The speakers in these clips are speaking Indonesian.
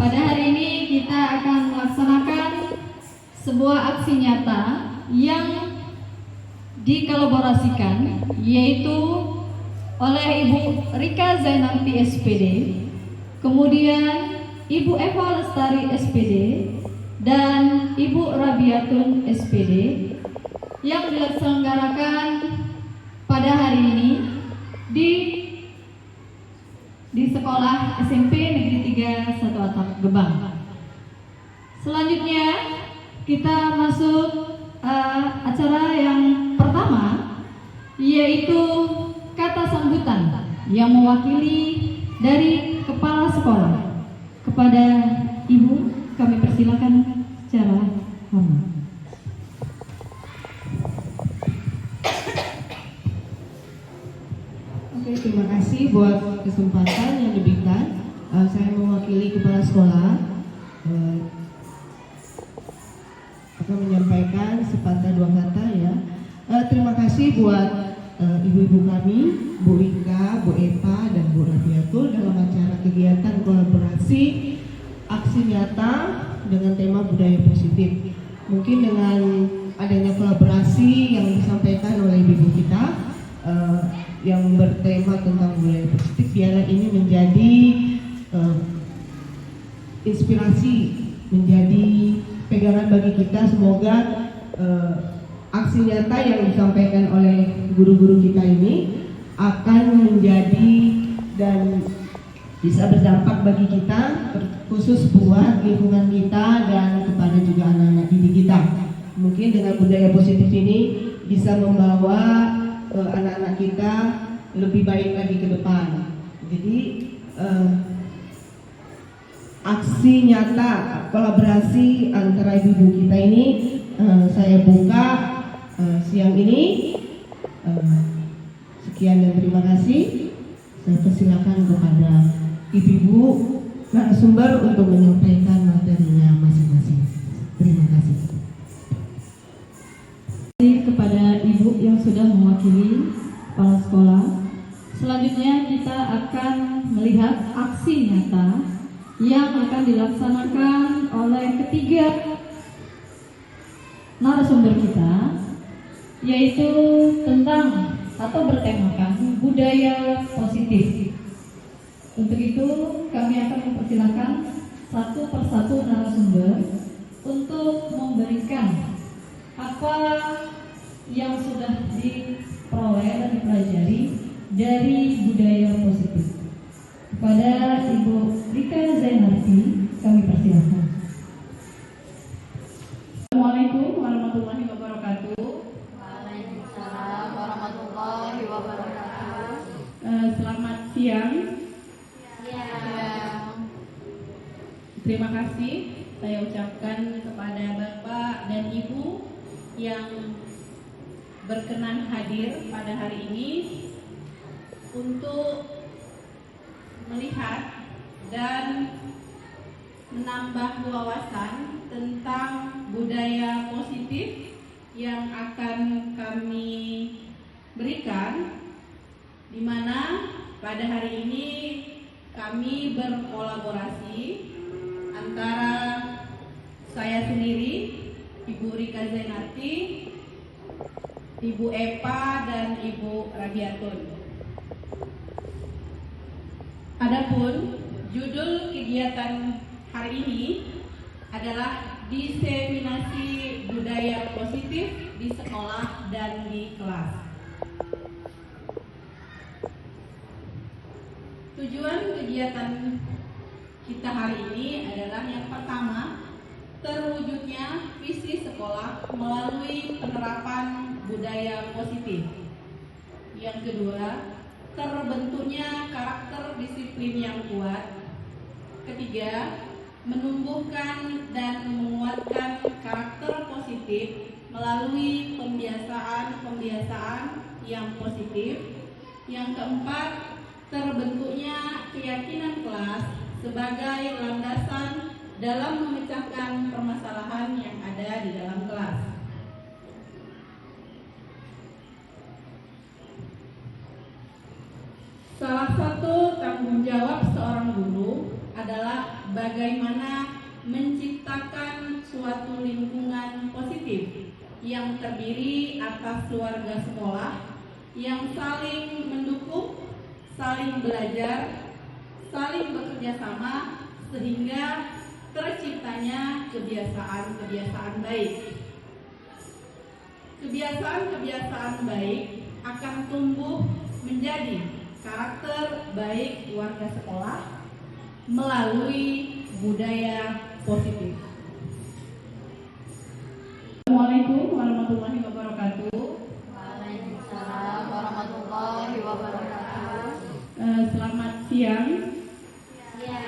Pada hari ini kita akan melaksanakan sebuah aksi nyata yang dikolaborasikan, yaitu oleh Ibu Rika Zainarti SPD, kemudian Ibu Eva Lestari SPD, dan Ibu Rabiatun SPD, yang diselenggarakan pada hari ini di sekolah SMP Negeri 3 Satu Atap Gebang. Selanjutnya kita masuk acara yang pertama, yaitu kata sambutan yang mewakili dari kepala sekolah. Kepada Ibu kami persilakan secara hormat. Oke, terima kasih buat kesempatan yang diberikan. Saya mewakili kepala sekolah akan menyampaikan sepatah dua kata ya. Terima kasih buat ibu-ibu kami, Bu Rika, Bu Eva, dan Bu Rabiatul dalam acara kegiatan kolaborasi aksi nyata dengan tema budaya positif. Mungkin dengan adanya kolaborasi yang disampaikan oleh ibu kita yang bertema tentang budaya positif, biarlah ini menjadi inspirasi, menjadi pegangan bagi kita. Semoga aksi nyata yang disampaikan oleh guru-guru kita ini akan menjadi dan bisa berdampak bagi kita, khusus buat lingkungan kita dan kepada juga anak-anak didik kita. Mungkin dengan budaya positif ini bisa membawa anak-anak kita lebih baik lagi ke depan. Jadi aksi nyata kolaborasi antara ibu kita ini saya buka siang ini. Sekian dan terima kasih. Saya persilakan kepada ibu-ibu narasumber untuk menyampaikan materinya masing-masing. Terima kasih. Kepada Ibu yang sudah mewakili kepala sekolah. Selanjutnya kita akan melihat aksi nyata yang akan dilaksanakan oleh ketiga narasumber kita, yaitu tentang atau bertemakan budaya positif. Untuk itu kami akan mempersilakan satu persatu narasumber untuk memberikan apa yang sudah diperoleh dan dipelajari dari budaya positif. Kepada Ibu Rika Zainarti kami persilakan. Assalamualaikum warahmatullahi wabarakatuh. Waalaikumsalam warahmatullahi wabarakatuh. Selamat siang. Terima kasih saya ucapkan kepada Bapak dan Ibu yang berkenan hadir pada hari ini untuk melihat dan menambah wawasan tentang budaya positif yang akan kami berikan, di mana pada hari ini kami berkolaborasi antara saya sendiri, Ibu Rika Zainarti, Ibu Eva, dan Ibu Rabiatun. Adapun judul kegiatan hari ini adalah diseminasi budaya positif di sekolah dan di kelas. Tujuan kegiatan kita hari ini adalah yang pertama, terwujudnya visi sekolah melalui penerapan budaya positif. Yang kedua, terbentuknya karakter disiplin yang kuat. Ketiga, menumbuhkan dan menguatkan karakter positif melalui pembiasaan yang positif. Yang keempat, terbentuknya keyakinan kelas sebagai landasan dalam memecahkan permasalahan yang ada di dalam kelas. Salah satu tanggung jawab seorang guru adalah bagaimana menciptakan suatu lingkungan positif yang terdiri atas keluarga sekolah yang saling mendukung, saling belajar, saling bekerja sama sehingga terciptanya kebiasaan-kebiasaan baik. Kebiasaan-kebiasaan baik akan tumbuh menjadi karakter baik warga sekolah melalui budaya positif. Assalamualaikum warahmatullahi wabarakatuh. Waalaikumsalam warahmatullahi wabarakatuh. Selamat siang. Ya.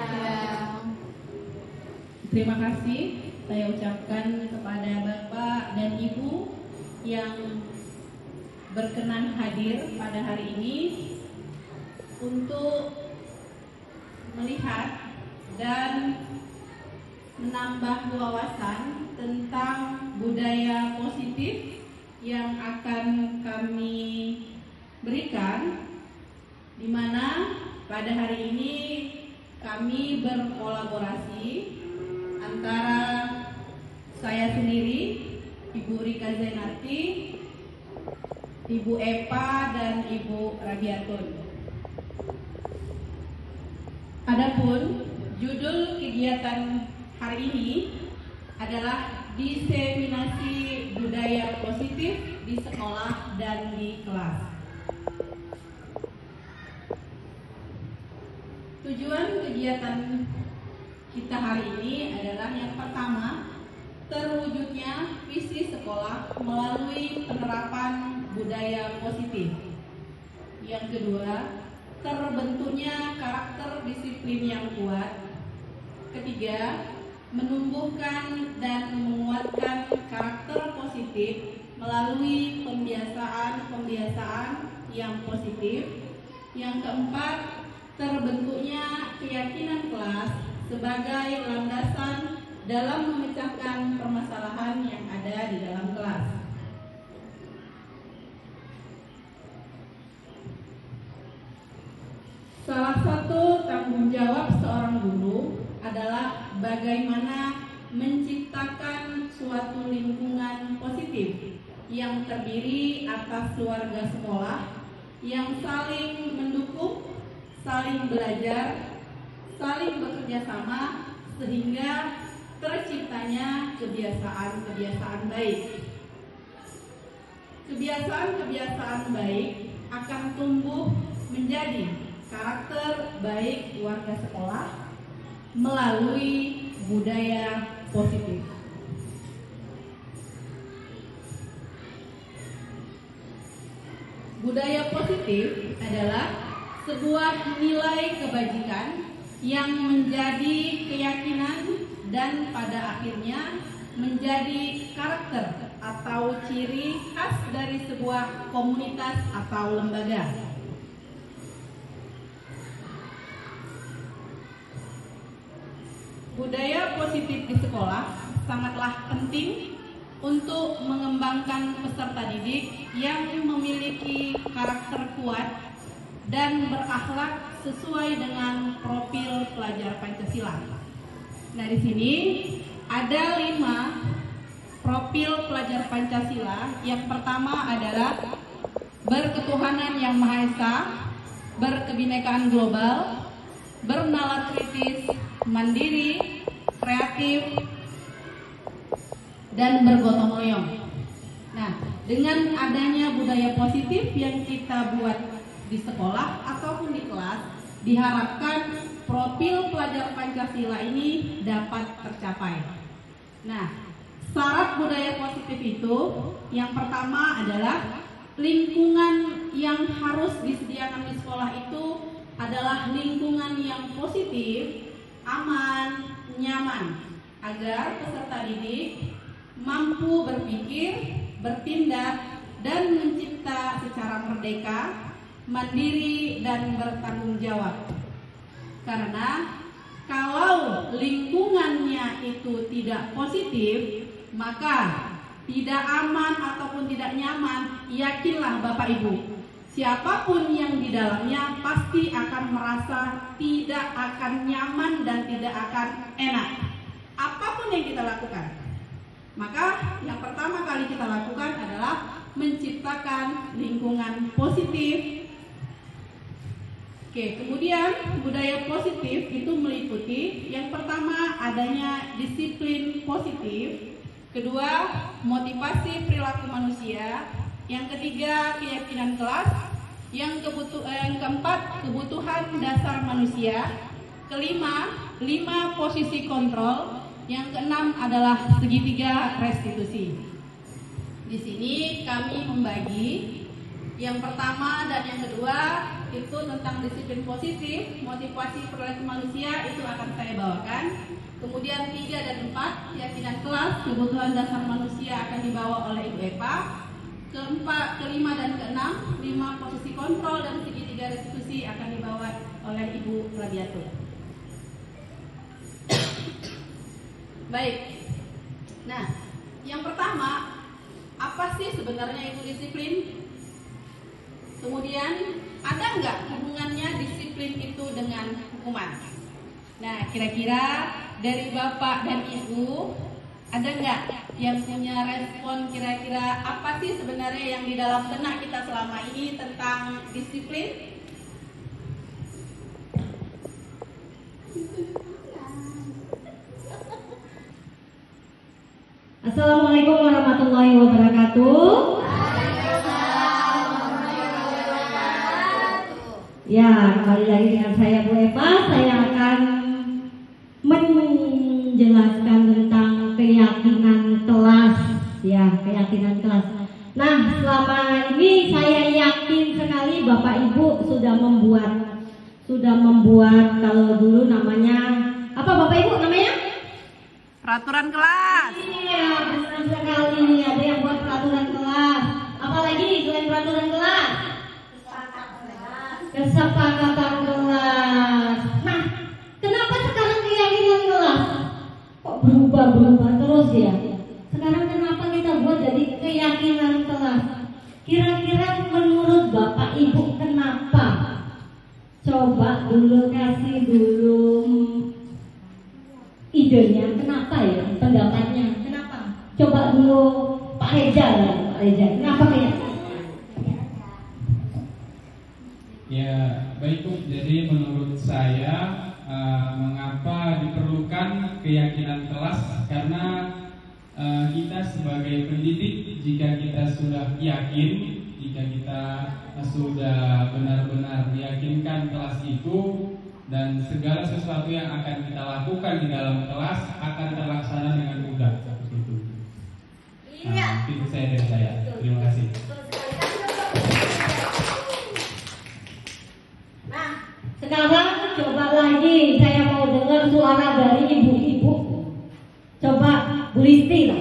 Terima kasih saya ucapkan kepada Bapak dan Ibu yang berkenan hadir pada hari ini untuk melihat dan menambah wawasan tentang budaya positif yang akan kami berikan, di mana pada hari ini kami berkolaborasi antara saya sendiri, Ibu Rika Zainati, Ibu Epa, dan Ibu Rabiatun. Adapun judul kegiatan hari ini adalah diseminasi budaya positif di sekolah dan di kelas. Tujuan kegiatan kita hari ini adalah yang pertama, terwujudnya visi sekolah melalui penerapan budaya positif. Yang kedua, terbentuknya karakter disiplin yang kuat. Ketiga, menumbuhkan dan menguatkan karakter positif melalui pembiasaan-pembiasaan yang positif. Yang keempat, terbentuknya keyakinan kelas sebagai landasan dalam memecahkan permasalahan yang ada di dalam kelas. Salah satu tanggung jawab seorang guru adalah bagaimana menciptakan suatu lingkungan positif yang terdiri atas keluarga sekolah yang saling mendukung, saling belajar, saling bekerja sama sehingga terciptanya kebiasaan-kebiasaan baik. Kebiasaan-kebiasaan baik akan tumbuh menjadi karakter baik warga sekolah melalui budaya positif. Budaya positif adalah sebuah nilai kebajikan yang menjadi keyakinan dan pada akhirnya menjadi karakter atau ciri khas dari sebuah komunitas atau lembaga. Budaya positif di sekolah sangatlah penting untuk mengembangkan peserta didik yang memiliki karakter kuat dan berakhlak sesuai dengan profil pelajar Pancasila. Nah, di sini ada 5 profil pelajar Pancasila. Yang pertama adalah berketuhanan yang Maha Esa, berkebinekaan global, bernalar kritis, mandiri, kreatif, dan bergotong royong. Nah, dengan adanya budaya positif yang kita buat di sekolah ataupun di kelas, diharapkan profil pelajar Pancasila ini dapat tercapai. Nah, syarat budaya positif itu yang pertama adalah lingkungan yang harus disediakan di sekolah itu adalah lingkungan yang positif, aman, nyaman, agar peserta didik mampu berpikir, bertindak, dan mencipta secara merdeka, mandiri, dan bertanggung jawab. Karena kalau lingkungannya itu tidak positif, maka tidak aman ataupun tidak nyaman, yakinlah Bapak Ibu, Siapapun yang di dalamnya pasti akan merasa tidak akan nyaman dan tidak akan enak. Apapun yang kita lakukan. Maka yang pertama kali kita lakukan adalah menciptakan lingkungan positif. Oke, kemudian budaya positif itu meliputi yang pertama adanya disiplin positif, kedua motivasi perilaku manusia, yang ketiga keyakinan kelas, yang keempat kebutuhan dasar manusia, kelima 5 posisi kontrol, yang keenam adalah segitiga restitusi. Di sini kami membagi yang pertama dan yang kedua itu tentang disiplin positif, motivasi perilaku manusia itu akan saya bawakan. Kemudian 3 dan 4 keyakinan kelas, kebutuhan dasar manusia akan dibawa oleh Ibu Eva. Keempat, kelima dan keenam 5 posisi kontrol dan segitiga restitusi akan dibawa oleh Ibu Radiatul. Baik. Nah, yang pertama, apa sih sebenarnya itu disiplin? Kemudian ada nggak hubungannya disiplin itu dengan hukuman? Nah, kira-kira dari Bapak dan Ibu ada nggak yang punya respon kira-kira apa sih sebenarnya yang di dalam benak kita selama ini tentang disiplin? Assalamualaikum warahmatullahi wabarakatuh. Ya, kembali lagi dengan saya Bu Eva. Saya akan menjelaskan tentang keyakinan kelas. Ya, keyakinan kelas. Nah, selama ini saya yakin sekali Bapak Ibu sudah membuat kalau dulu namanya apa Bapak Ibu namanya? Peraturan kelas. Iya, benar sekali. Ada yang buat peraturan kelas. Apalagi selain peraturan kelas? Kesepakatan kelas. Nah, kenapa sekarang keyakinan kelas kok berubah terus ya? Sekarang kenapa kita buat jadi keyakinan kelas? Kira-kira menurut Bapak Ibu kenapa? Coba dulu kasih idenya, kenapa ya? Pendapatnya, kenapa? Coba dulu Pak Reza, kenapa ya? Ya, baik Bu. Jadi menurut saya mengapa diperlukan keyakinan kelas? Karena kita sebagai pendidik, jika kita sudah yakin, jika kita sudah benar-benar meyakinkan kelas itu dan segala sesuatu yang akan kita lakukan di dalam kelas akan terlaksana dengan mudah seperti itu. Nah, itu saya dari saya. Terima kasih. Nah, sekarang coba lagi saya mau dengar suara dari ibu-ibu. Coba Bu Listi lah.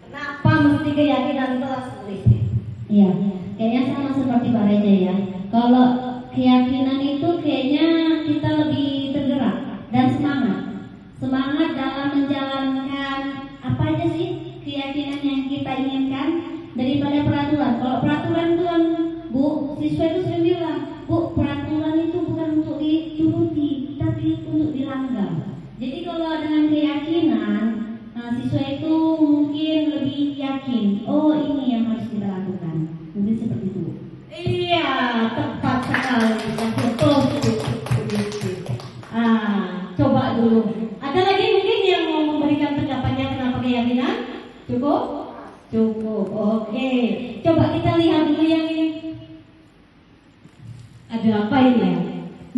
Kenapa mesti keyakinan kelas Bu Listi? Iya, kayaknya sama seperti Mbak Reza ya. Kalau keyakinan itu kayaknya kita lebih tergerak dan semangat dalam menjalankan apa aja sih keyakinan yang kita inginkan daripada peraturan. Kalau peraturan itu kan Bu, siswa itu sering bilang, Bu, peraturan itu bukan untuk dituruti, tapi untuk dilanggar. Jadi kalau dengan keyakinan, siswa itu mungkin lebih yakin, oh ini yang harus kita lakukan. Mungkin seperti itu. Iya, tepat sekali. Betul. Coba dulu. Ada lagi mungkin yang mau memberikan pendapatnya kenapa keyakinan? Cukup? Cukup. Oke. Coba kita lihat dulu yang ini. Ada apa ini ya?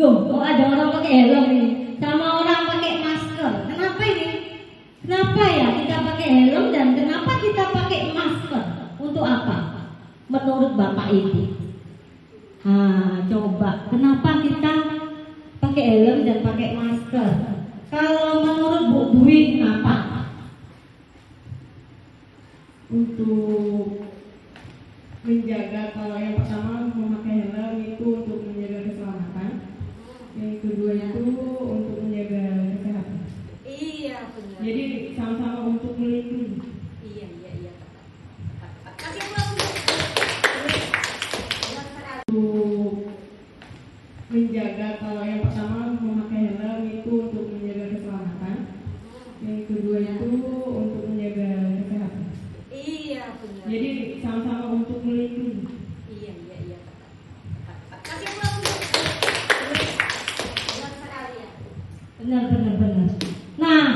Loh, kok ada orang pakai helm ini? Sama orang pakai masker. Kenapa ini? Kenapa ya kita pakai helm dan kenapa kita pakai masker? Untuk apa? Menurut Bapak Ibu. Coba kenapa kita pakai helm dan pakai masker? Kalau menurut Bu Dwi kenapa? Untuk menjaga, kalau yang pertama memakai helm itu untuk menjaga keselamatan, yang kedua itu untuk menjaga kesehatan. Iya benar. Jadi sama-sama untuk melindungi. Iya. Tapi Benar. Nah,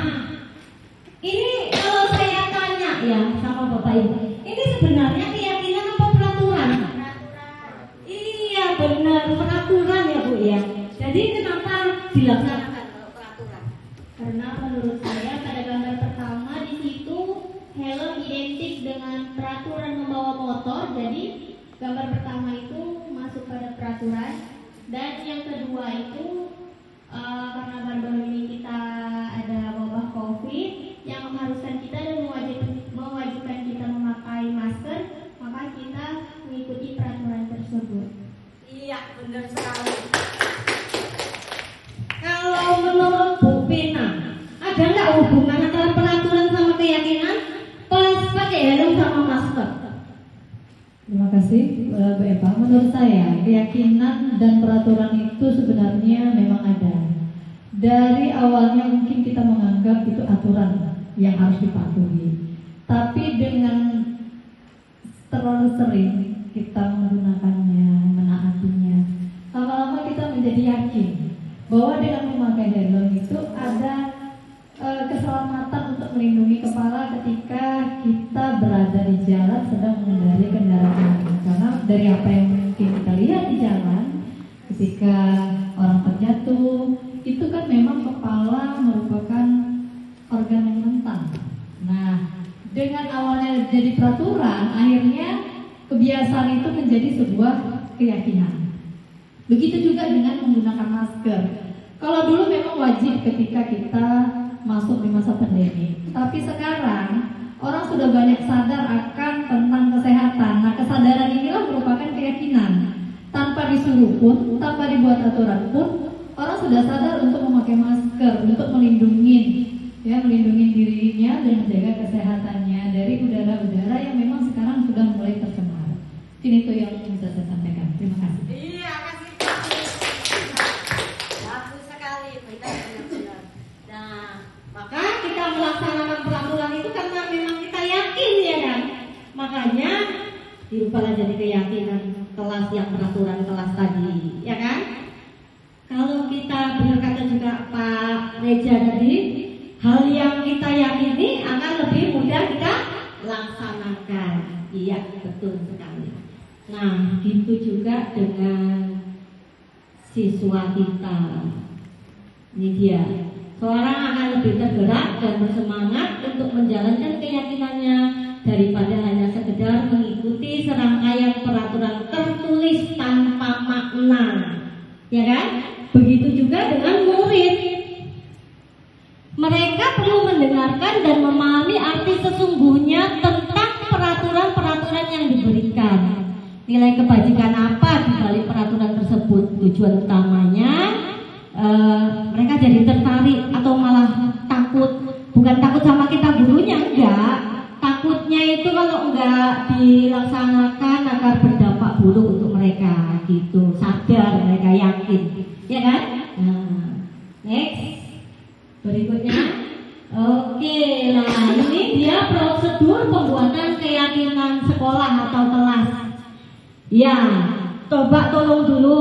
ini kalau saya tanya ya sama Bapak Ibu, ini sebenarnya keyakinan apa peraturan? Iya benar, peraturan ya Bu ya. Jadi kenapa dilaksanakan kalau peraturan? Karena menurut saya pada gambar pertama di situ helm identik dengan peraturan membawa motor. Jadi gambar pertama itu masuk pada peraturan. Dan yang kedua itu karena baru-baru ini kita ada wabah COVID yang mengharuskan kita dan mewajibkan kita memakai masker, maka kita mengikuti peraturan tersebut. Iya, benar sekali. Kalau menurut Bu Pina, ada nggak hubungan antara peraturan sama keyakinan? Pas pakai helm sama masker. Terima kasih Bu Eva. Menurut saya keyakinan dan peraturan itu sebenarnya memang ada. Dari awalnya mungkin kita menganggap itu aturan yang harus dipatuhi. Tapi dengan terlalu sering kita menggunakannya, menaatinya, lama-lama kita menjadi yakin bahwa dengan memakai helm itu ada keselamatan untuk melindungi kepala ketika kita berada di jalan sedang mengendarai kendaraan. Karena dari apa yang mungkin kita lihat di jalan, ketika orang terjatuh, itu kan memang kepala merupakan organ yang rentan. Nah, dengan awalnya jadi peraturan, akhirnya kebiasaan itu menjadi sebuah keyakinan. Begitu juga dengan menggunakan masker. Kalau dulu memang wajib ketika kita masuk di masa pandemi, tapi sekarang orang sudah banyak sadar akan tentang kesehatan. Nah, kesadaran inilah merupakan keyakinan. Tanpa disuruh pun, tanpa dibuat aturan pun, orang sudah sadar untuk memakai masker, untuk melindungi dirinya dan menjaga kesehatannya dari udara-udara yang memang sekarang sudah mulai tercemar. Ini itu yang bisa saya sampaikan. Terima kasih. Iya, kasih. Bagus sekali, benar. Nah, maka kita melaksanakan peraturan itu karena memang kita yakin ya kan. Makanya dirubahlah jadi keyakinan kelas yang peraturan kelas tadi, ya kan? Kalau kita berkata juga Pak Reja tadi, hal yang kita yakini akan lebih mudah kita laksanakan. Iya, betul sekali. Nah, gitu juga dengan siswa kita. Ini dia. Seorang akan lebih tergerak dan bersemangat untuk menjalankan keyakinannya daripada hanya sekedar mengikuti serangkaian peraturan tertulis tanpa makna. Ya kan? Begitu juga dengan murid. Mereka perlu mendengarkan dan memahami arti sesungguhnya tentang peraturan-peraturan yang diberikan. Nilai kebajikan apa di balik peraturan tersebut? Tujuan utamanya mereka jadi tertarik atau malah takut. Bukan takut sama kita gurunya, enggak. Takutnya itu kalau enggak dilaksanakan akan berdampak buruk untuk mereka gitu. Sadar, mereka yakin. Ya kan? Nah, next. Berikutnya. Oke, nah ini dia prosedur pembuatan keyakinan sekolah atau kelas. Ya, coba tolong dulu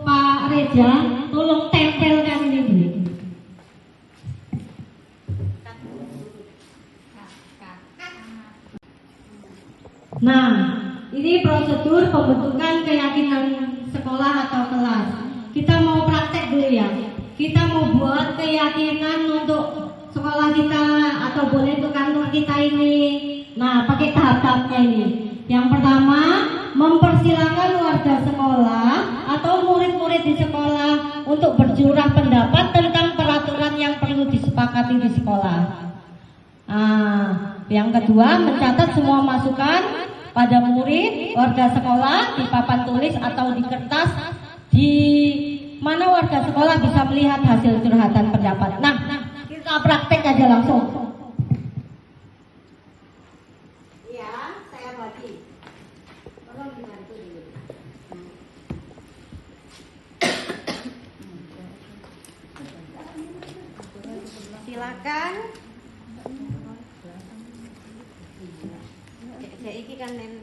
Pak Reja, tolong tempelkan ini dulu. Nah, ini prosedur pembentukan keyakinan sekolah atau kelas. Kita mau praktek dulu ya. Kita mau buat keyakinan untuk sekolah kita atau boleh untuk kantor kita ini. Nah, pakai tahap-tahapnya ini. Yang pertama, mempersilakan warga sekolah atau murid-murid di sekolah untuk bercurah pendapat tentang peraturan yang perlu disepakati di sekolah. Yang kedua, mencatat semua masukan pada murid, warga sekolah di papan tulis atau di kertas di mana warga sekolah bisa melihat hasil curhatan pendapat. Nah, kita praktek aja langsung. Ya, saya bagi. Tolong dibantu dulu. Silakan. Kayak iki kan nen.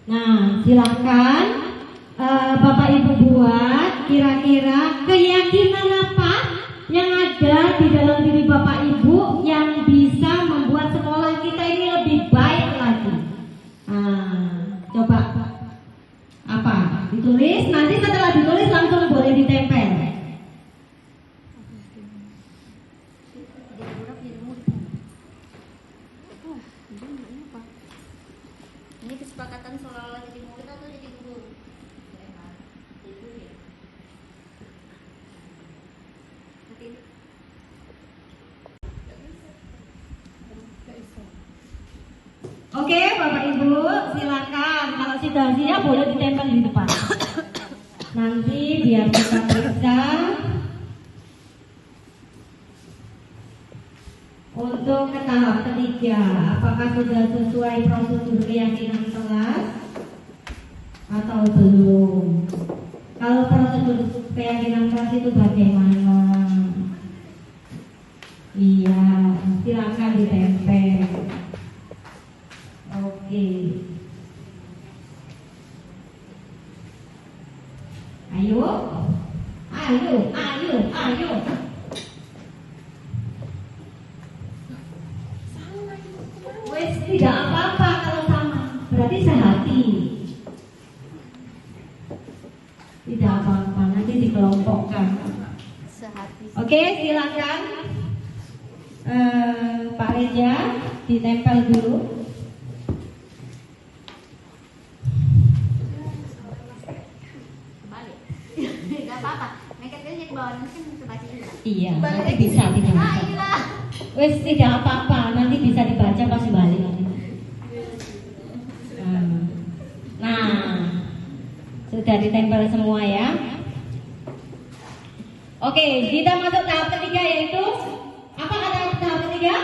Nah, silakan Bapak Ibu buat kira-kira keyakinan apa yang ada di dalam diri Bapak Ibu yang bisa membuat sekolah kita ini lebih baik lagi. Nah, coba apa? Ditulis, nanti setelah ditulis langsung boleh ditempel. Ini kesepakatan soal jadi murid atau jadi guru? Oke, Bapak Ibu, silakan. Kalau sudah siap boleh ditempel di depan. Nanti biar kita periksa. Untuk ke tahap ketiga, apakah sudah sesuai prosedur keyakinan kelas atau belum? Kalau prosedur keyakinan kelas itu bagaimana? Iya, silakan ditempel. Oke. Ayo. Wes, tidak apa-apa kalau sama. Berarti sehati. Tidak apa-apa, nanti dikelompokkan. Oke, silakan. Pak Reja ditempel dulu. Tidak apa-apa. Nekat aja ke bawah nanti baca juga. Iya, nanti bisa dibaca. Wes, tidak apa-apa, nanti bisa dibaca pas balik. Nah, sudah ditempel semua ya. Oke, kita masuk tahap ketiga yaitu apa kata tahap ketiga?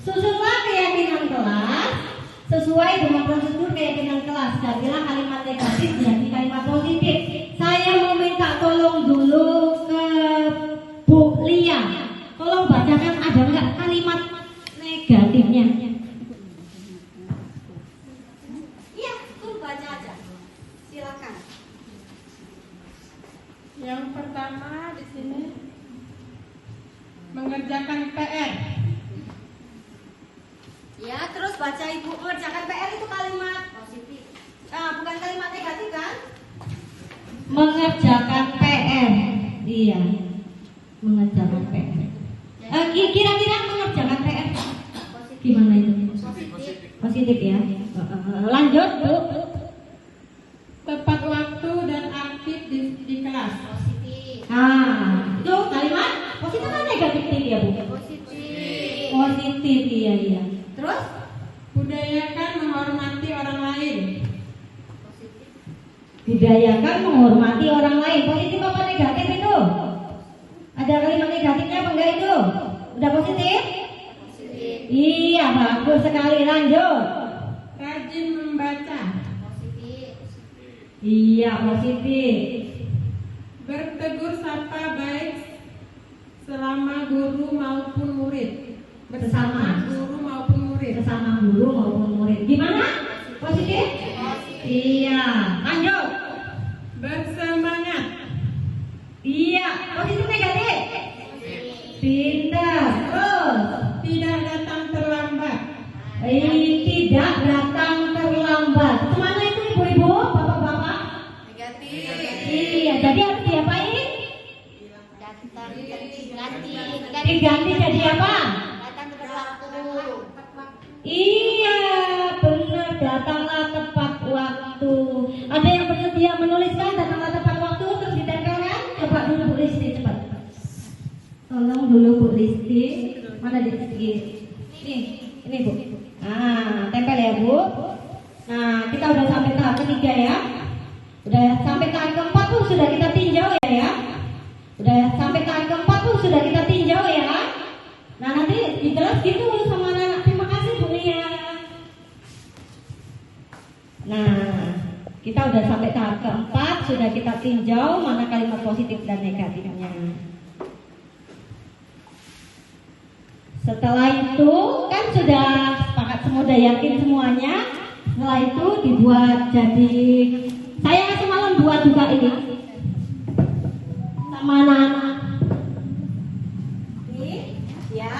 Susunlah keyakinan kelas sesuai dengan prosedur keyakinan kelas. Jadilah kalimat negatif jadi kalimat positif. Saya mau minta tolong dulu ke Bu Lia. Tolong bacakan ada nggak kalimat negatifnya? Iya, tuh baca aja. Silakan. Yang pertama di sini mengerjakan PR. Ya, terus baca Ibu mengerjakan PR itu kalimat positif. Nah, bukan kalimat negatif kan? Mengerjakan PR. Iya. Mengerjakan PR. Kira-kira mengerjakan PR gimana itu? Positif ya. Lanjut, Bu. Tepat waktu dan aktif di kelas. Ah, itu kalimat positif atau negatif ya, Bu? Positif, iya. Terus? Budayakan menghormati orang lain. Budayakan menghormati orang lain. Positif apa negatif itu? Ada kalimat negatifnya apa enggak itu? Udah positif? Positif. Iya, bagus sekali. Lanjut. Rajin membaca. Iya, positif. Bertegur sapa baik selama guru maupun murid. Bersama Guru maupun murid. sesama guru maupun murid. Gimana? Positif? Iya. Lanjut. Bersemangat. Iya, positif negatif? Pintar. Terus? Tidak datang terlambat. Tidak datang terlambat. Kemana itu ibu-ibu, bapak-bapak? Negatif. Iya, jadi harus diapain? Diganti jadi apa? Datang tepat waktu. Iya, benar, datanglah tepat waktu. Ada yang bersedia menuliskan datanglah tepat waktu terus ditempelkan? Coba dulu Bu Listi, cepat. Tolong dulu Bu Listi. Mana di sini? Ini Bu. Nah, tempel ya Bu. Nah, kita udah sampai tahap ketiga ya. Udah sampai tahap keempat pun sudah kita tinjau ya. Udah sampai tahap keempat pun sudah kita tinjau ya. Nah, nanti dijelas gitu sama anak. Terima kasih Bu Lia. Nah, kita udah sampai tahap keempat, sudah kita tinjau mana kalimat positif dan negatifnya. Setelah itu kan sudah sepakat semua, udah yakin semuanya. Setelah itu dibuat jadi, saya semalam buat juga ini sama anak-anak. Ini ya,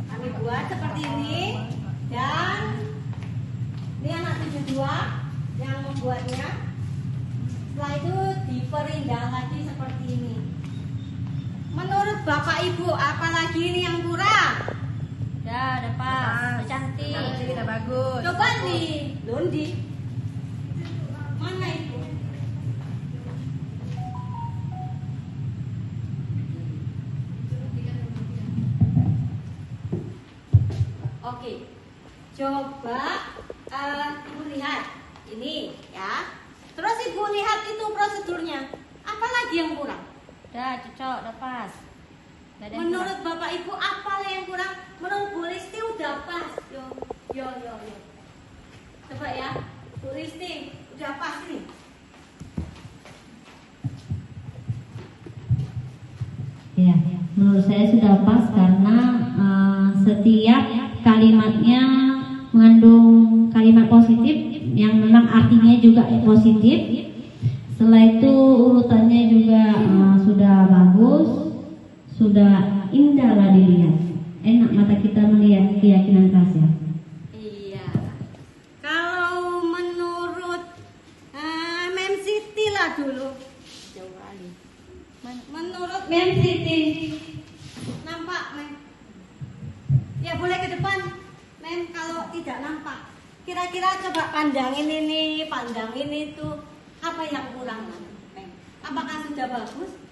kami buat seperti ini, dan ini anak 72 yang membuatnya. Setelah itu diperindah lagi seperti ini. Menurut Bapak Ibu, apalagi ini yang kurang? Udah pas, udah cantik. Udah bagus. Coba nih, Londi. Mana itu? Oke, coba Ibu lihat ini ya. Terus Ibu lihat itu prosedurnya. Apa lagi yang kurang? Udah cocok, udah pas. Nggak ada yang Menurut Bapak Ibu apa yang kurang? Menurut Bu Listi udah pas. Yo. Coba ya, Bu Listi udah pas nih. Ya, menurut saya sudah pas karena setiap kalimatnya mengandung kalimat positif yang memang artinya juga positif. Setelah itu urutannya juga sudah bagus, sudah indah lah dilihat. Enak mata kita melihat keyakinan keras ya. Iya. Kalau menurut Mem Siti lah dulu. Jauh kali. Menurut Mem Siti, nampak Mem? Ya boleh ke depan, Mem. Kalau tidak nampak, kira-kira coba pandangin ini, pandangin itu, apa yang kurang, Mem? Apakah sudah bagus?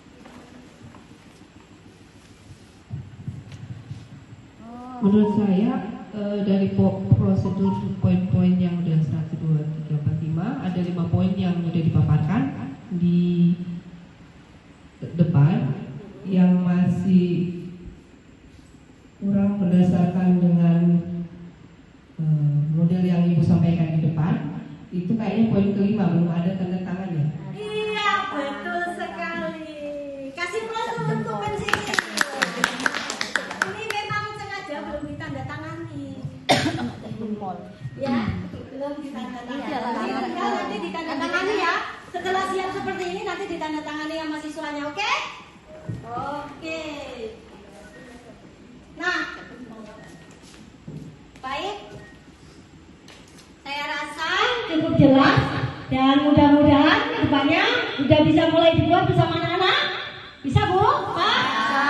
Menurut saya dari prosedur poin-poin yang udah 1, 2, 3, 4, 5, ada 5 poin yang udah dipaparkan di depan, yang masih kurang berdasarkan dengan model yang Ibu sampaikan di depan. Itu kayaknya poin kelima, belum ada tanda tangannya. Iya, betul sekali. Kasih aplaus untuk Mem Siti. Ini memang sengaja belum ditandatangani. Ya, belum ditandatangani. Nanti ditandatangani ya. Setelah siap seperti ini nanti ditandatangani sama siswanya, oke? Oke. Nah, baik. Saya rasa cukup jelas dan mudah-mudahan kedepannya sudah bisa mulai dibuat bersama anak-anak. Bisa Bu? Pak? Bisa.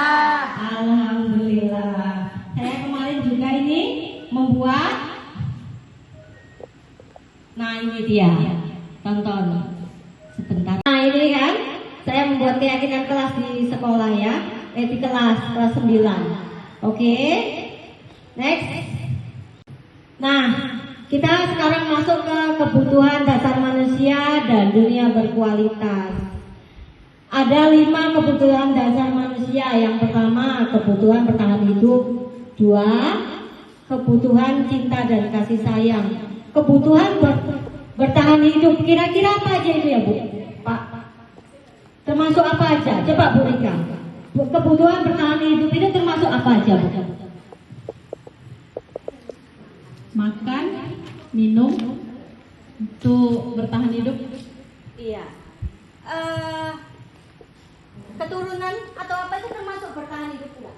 Alhamdulillah. Saya kemarin juga ini membuat. Nah ini dia, tonton sebentar. Nah ini kan, saya membuat keyakinan kelas di sekolah ya, di kelas 9. Oke, next. Nah, kita sekarang masuk ke kebutuhan dasar manusia dan dunia berkualitas. Ada 5 kebutuhan dasar manusia. Yang pertama, kebutuhan bertahan hidup. 2, kebutuhan cinta dan kasih sayang. Kebutuhan bertahan hidup, kira-kira apa aja itu ya Bu? Pak, termasuk apa aja? Coba Bu Rika. Kebutuhan bertahan hidup itu termasuk apa aja Bu? Makan, minum, untuk bertahan hidup. Iya. Keturunan atau apa itu termasuk bertahan hidup enggak?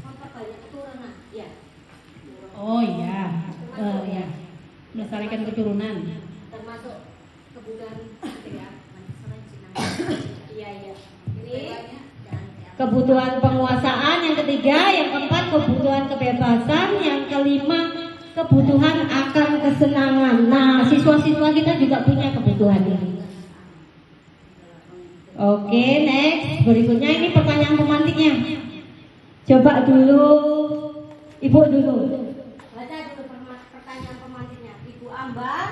Memperbanyak keturunan, ya. Oh iya, ya. Melestarikan keturunan. Termasuk kebutuhan gitu ya. Iya. Ini kebutuhan penguasaan, yang ketiga, yang keempat kebutuhan kebebasan, yang kelima kebutuhan akan kesenangan. Nah, siswa-siswa kita juga punya kebutuhan ini. Oke, next. Berikutnya ini pertanyaan pemantiknya. Coba dulu, Ibu dulu. Baca dulu pertanyaan pemantiknya. Ibu Ambar.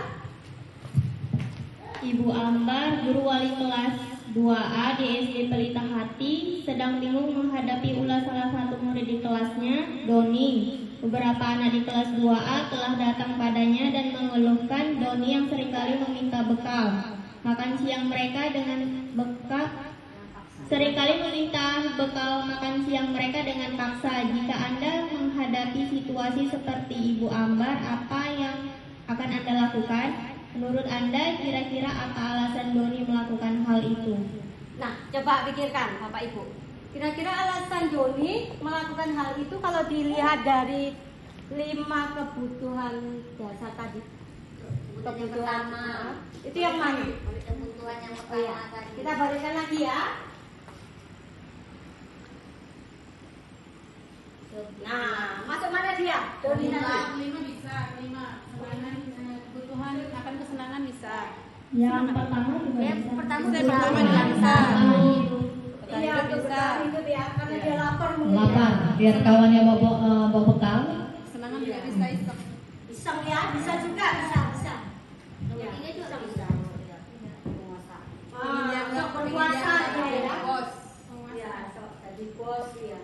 Ibu Ambar, guru wali kelas 2A di SD Pelita Hati, sedang bingung menghadapi ulas salah satu murid di kelasnya, Doni. Beberapa anak di kelas 2A telah datang padanya dan mengeluhkan Doni yang seringkali meminta bekal. Makan siang mereka dengan seringkali meminta bekal makan siang mereka dengan paksa. Jika Anda menghadapi situasi seperti Ibu Ambar, apa yang akan Anda lakukan? Menurut Anda, kira-kira apa alasan Doni melakukan hal itu? Nah, coba pikirkan Bapak Ibu. Kira-kira alasan Doni melakukan hal itu kalau dilihat dari 5 kebutuhan dasar tadi. Kebutuhan itu yang mana? Kebutuhan yang Oh ya, kita balikkan lagi ya. Nah, masuk mana dia? Doni tadi. Kelima bisa, kesenangan, kebutuhan akan kesenangan bisa. Yang pertama juga Yang bisa. pertama Bisa bisa. pertama juga bisa. Iya, untuk bertahan hidup ya, karena dia lapar mungkin. Lapar, biar kawannya bawa bekal. Kesenangan juga bisa iseng. Iseng ya, bisa juga, bisa. Nomor 3 juga bisa. Sok berpuasa ya. Bos. Ya, sok jadi bos ya.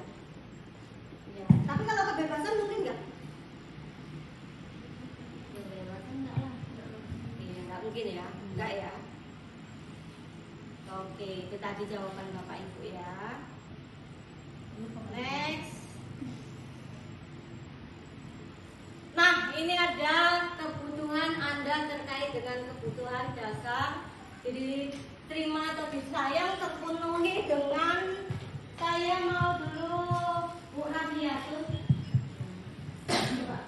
Ya. Tapi kalau kebebasan mungkin nggak? Kebebasan enggak lah. Iya, nggak mungkin ya, nggak ya. Oke, itu tadi jawaban Bapak Ibu ya. Next. Nah, ini ada kebutuhan Anda terkait dengan kebutuhan dasar. Jadi terima atau disayang terpenuhi dengan saya mau dulu Bu Radiatul. Coba.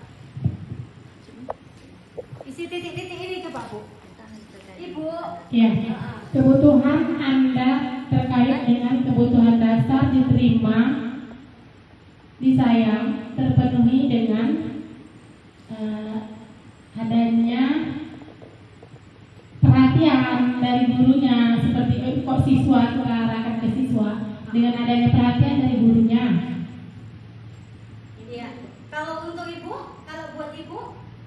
Isi titik-titik ini coba Bu. Ibu. Ya, kebutuhan Anda terkait dengan kebutuhan dasar diterima, disayang, terpenuhi dengan adanya perhatian dari gurunya, seperti kok siswa terarahkan ke siswa dengan adanya perhatian dari gurunya. Ini ya. Kalau untuk Ibu, kalau buat Ibu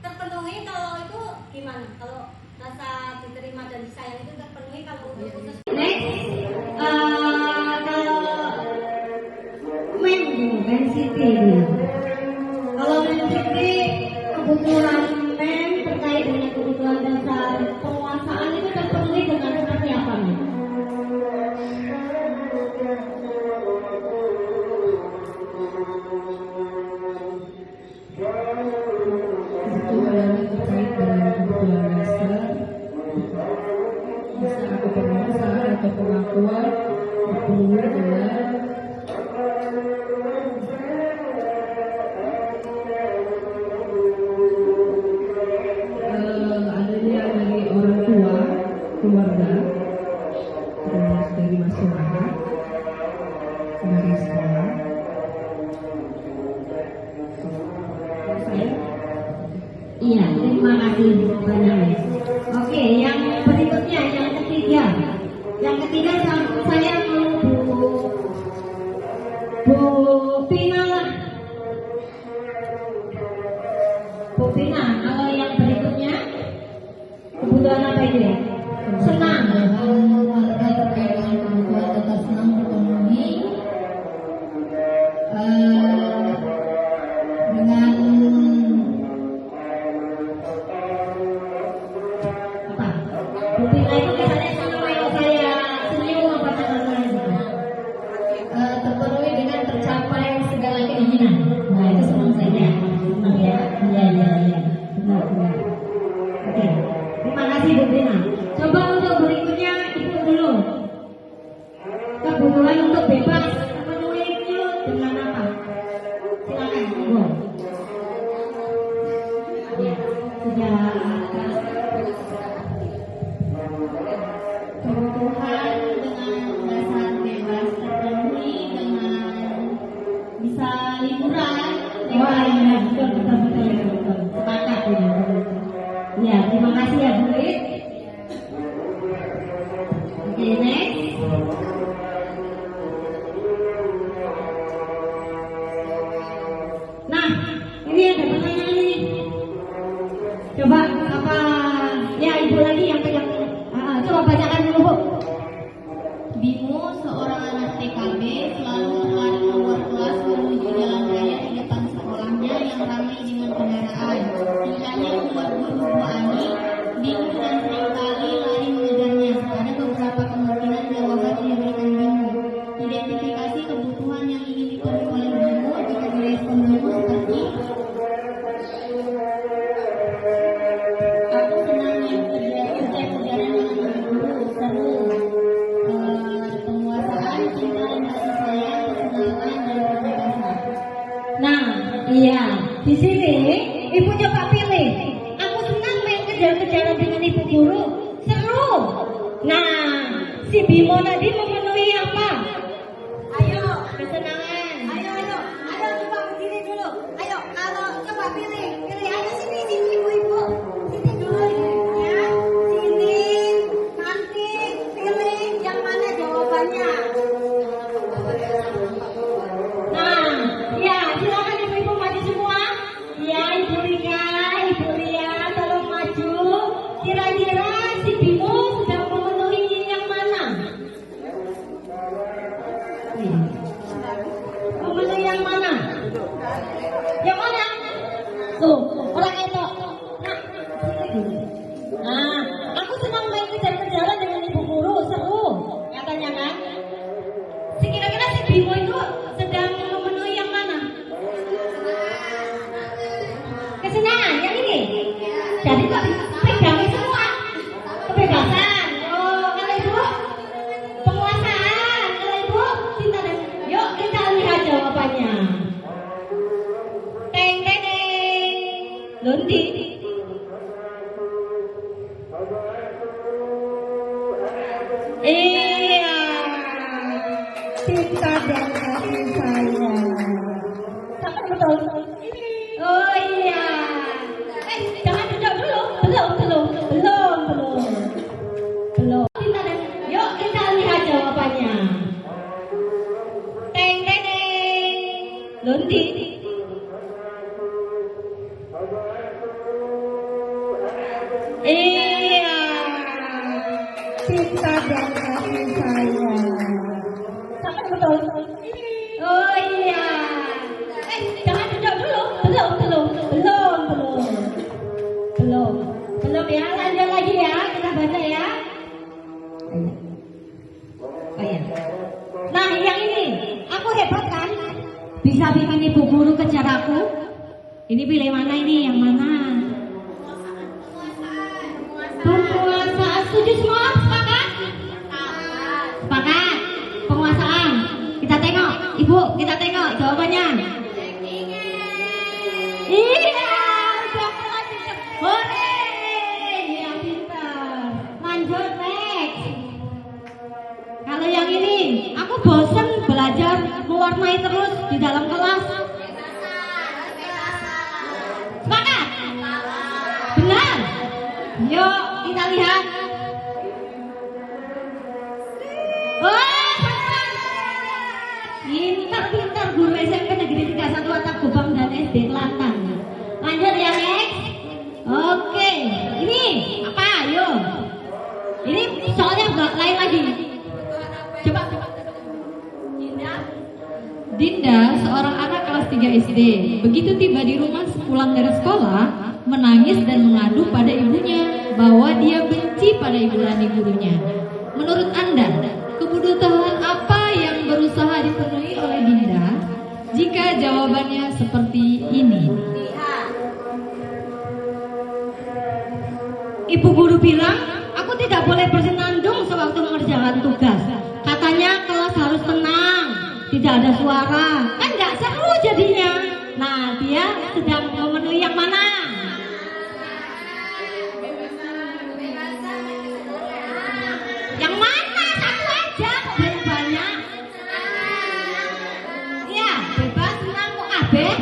terpenuhi, kalau itu gimana? Kalau rasa diterima dan disayang itu terpenuhi kalau untuk khusus. Next, kalau Men City. Kalau Men City kebutuhan Men terkait dengan kebutuhan dasar penguasaan itu terpenuhi dengan seperti apa nih? Kebutuhan terkait dengan kebutuhan dasar bisa atau penguasaan atau pengakuan terpenuhi dengan adanya dari orang tua, keluarga, terus dari masyarakat, dari sekolah. Saya Iya, terima kasih banyak. Oke, yang berikutnya, yang ketiga. Yang ketiga saya mau Bu Pina lah. Bu Pina, kalau yang berikutnya kebutuhan apa itu ya? Senang. Warga terkait dengan kebutuhan dasar senang terpenuhi dengan Apa? Bu Pina itu biasanya senang kalau saya senyum apa tanggapan gitu. terpenuhi dengan tercapai segala keinginan. Nah, itu senang saja. Senang ya. Iya. Benar. Oke, terima kasih Bu Pina. Coba untuk berikutnya Ibu dulu. Kebutuhan untuk bebas terpenuhi itu dengan apa? Silakan Ibu. Ya, sudah. Kebutuhan dengan dasar bebas terpenuhi dengan bisa liburan. Wah, iya, betul. Sepakat ini. Ya, terima kasih ya Bu Rit. Oke, next. Nah, ini ada pertanyaan ini. Coba apa? Ya, Ibu lagi yang pegang. Coba bacakan dulu Bu. Bimo, seorang anak TKB, selalu berlari keluar kelas menuju jalan raya di depan sekolahnya yang ramai dengan kendaraan. Tingkahnya membuat guru Bu Ani bingung dan seringkali lari mengejarnya. Ada beberapa kemungkinan jawaban yang diberikan Bimo. Identifikasi kebutuhan yang ingin dipenuhi oleh Bimo jika direspon Bimo seperti Iya, di sini ibu coba pilih. Aku senang main kejar-kejaran dengan ibu guru, seru. Nah, si Bimo tadi memenuhi apa? Ayo, kesenangan. Ayo, coba berdiri dulu. Ayo, kalau coba pilih. Ayo sini ibu-ibu. Sini dulu ya. Sini, nanti pilih yang mana jawabannya. Nah, ya silakan ibu-ibu maju semua. Ya, Ibu Rika, Ibu Lia, tolong maju. Kira-kira si Bimo sudah memenuhi yang mana? Memenuhi yang mana? Yang mana? Tuh, orang itu. Nah, aku senang main kejar-kejaran dengan ibu guru, seru. Katanya kan? Kira-kira si Bimo itu sedang memenuhi yang mana? Kesenangan, yang ini? Jadi kok pegangnya semua? Kebebasan. Oh, kalau ibu? Penguasaan. Kalau ibu? Cinta dan... Yuk kita lihat jawabannya. Teng teng teng. Lundi. Iya. Cinta dan kasih sayang. Sampai betul. Oh iya. Jangan duduk dulu. Belum. Cinta dan... Yuk kita lihat jawabannya. Teng teng teng. Lundi. Iya. Cinta dan kasih sayang. Sampai betul. Oh iya. Jangan duduk dulu. Belum ya. Lanjut lagi ya. Kita baca ya. Oh iya. Nah, yang ini aku hebat kan? Bisa bikin ibu guru kejar aku. Ini pilih mana ini? Yang mana? Penguasaan. Setuju semua? Sepakat? Sepakat. Penguasaan. Kita tengok, ibu. Kita tengok jawabannya. Iya. Hore. Iya pintar. Lanjut next. Kalau yang ini, aku bosan belajar mewarnai terus di dalam kelas. Sepakat? Benar? Yuk kita lihat. Oh, pintar guru SMP Negeri 31 Atap Gubang dan SD Kelantan. Lanjut ya next. Oke, ini apa? Ayo. Ini soalnya lain lagi. Coba. Dinda, seorang anak kelas 3 SD, begitu tiba di rumah pulang dari sekolah, menangis dan mengadu pada ibunya bahwa dia benci pada ibu Lani gurunya. Menurut Anda, kebutuhan apa yang berusaha dipenuhi oleh Dinda jika jawabannya seperti ini? Ibu guru bilang, aku tidak boleh bersenandung sewaktu mengerjakan tugas. Katanya kelas harus tenang, tidak ada suara. Kan nggak seru jadinya. Nah, dia sedang memenuhi yang mana? Yang mana? Satu aja, kok banyak-banyak? Iya, bebas, senang, kok kabeh?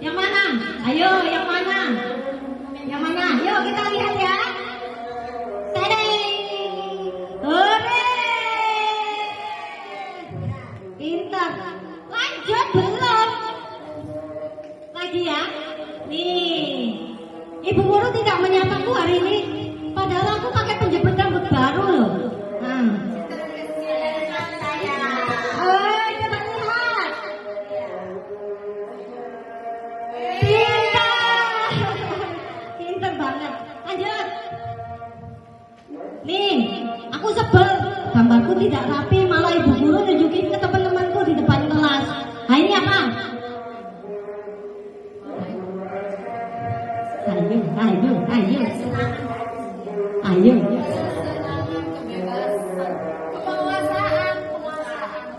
Yang mana? Ayo, yang mana? Yang mana? Yuk kita lihat ya. Tadeng. Hore. Pintar. Lanjut belum? Lagi ya. Nih. Ibu guru tidak menyataku hari ini. Padahal aku pakai penjepit rambut baru loh. Nah. Coba lihat. Pintar banget. Lanjut. Nih, aku sebel. Gambarku tidak rapi, malah ibu guru nunjukin ke teman-temanku di depan kelas. Nah, ini apa?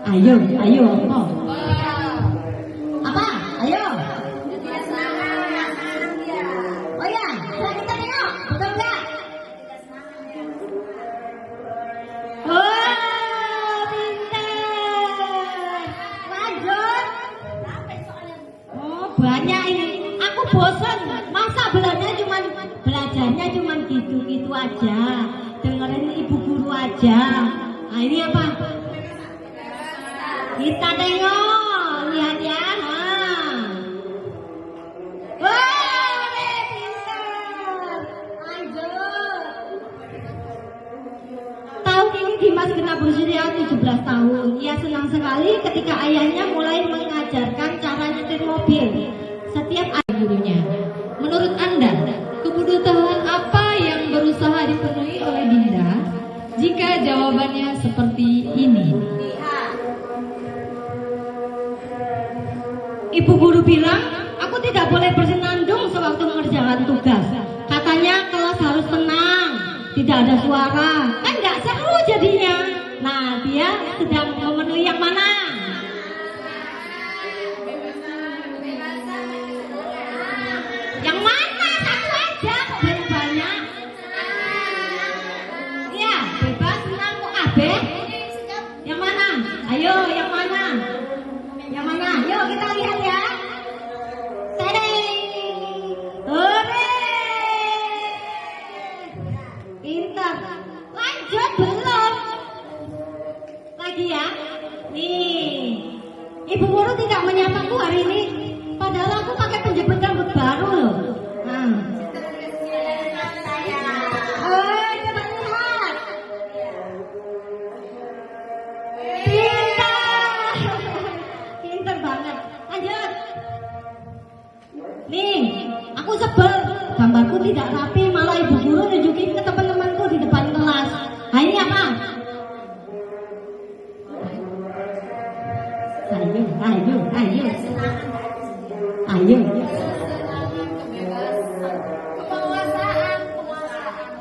Ayo. Ayo. Apa? Ayo. banyak ini. Aku bosan. Masa belajarnya cuma gitu-gitu aja. Dengerin ibu guru aja. Nah ini apa? Kita tengok, lihat ya. Wah, pintar. Lanjut. Tahun ini Dimas genap berusia 17 tahun. Ia senang sekali ketika ayahnya mulai mengajarkan cara nyetir mobil. Setiap gurunya. Menurut Anda, kebutuhan apa yang berusaha dipenuhi oleh Dinda jika jawabannya seperti ini? Ibu guru bilang, aku tidak boleh bersenandung sewaktu mengerjakan tugas. Katanya kelas harus tenang, tidak ada suara. Kan nggak seru jadinya. Nah, dia sedang memenuhi yang mana? Yang mana? Satu aja kok banyak. Iya, bebas, senang kok kabeh. Yang mana? Ayo, yang mana? Yang mana? Yuk kita lihat ya. Tadeng. Hore. Pintar. Lanjut belum? Lagi ya. Nih. Ibu guru tidak menyapaku hari ini. Padahal aku pakai penjepit rambut baru loh. Nah. Coba lihat. Pintar banget. Lanjut. Nih, aku sebel. Gambarku tidak rapi, malah ibu guru nunjukin ke teman-temanku di depan kelas. Nah ini apa?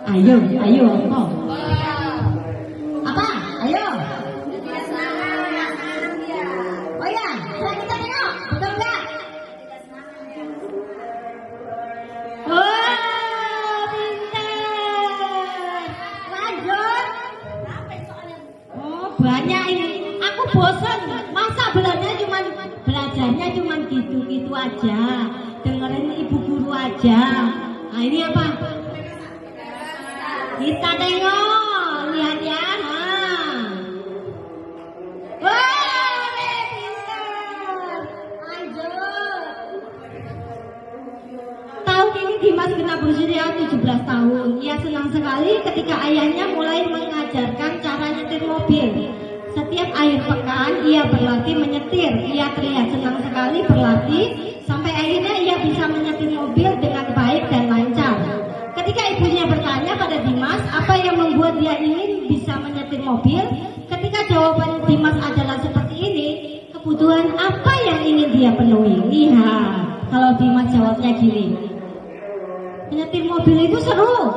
Ayo. Apa? Ayo. Oh ya, coba kita tengok, betul nggak? Oh, pintar. Lanjut. Oh, banyak ini. Aku bosan. Masa belajarnya cuma gitu-gitu aja. Dengerin ibu guru aja. Nah, ini apa? Kita tengok, lihat ya. Wah, pintar. Lanjut. Tahun ini Dimas genap berusia 17 tahun. Ia senang sekali ketika ayahnya mulai mengajarkan cara nyetir mobil. Setiap akhir pekan ia berlatih menyetir. Ia terlihat senang sekali berlatih sampai akhirnya ia bisa menyetir mobil dengan baik dan lancar. Ketika ibunya bertanya pada Dimas apa yang membuat dia ingin bisa menyetir mobil, ketika jawaban Dimas adalah seperti ini, kebutuhan apa yang ingin dia penuhi? Lihat, kalau Dimas jawabnya gini, menyetir mobil itu seru.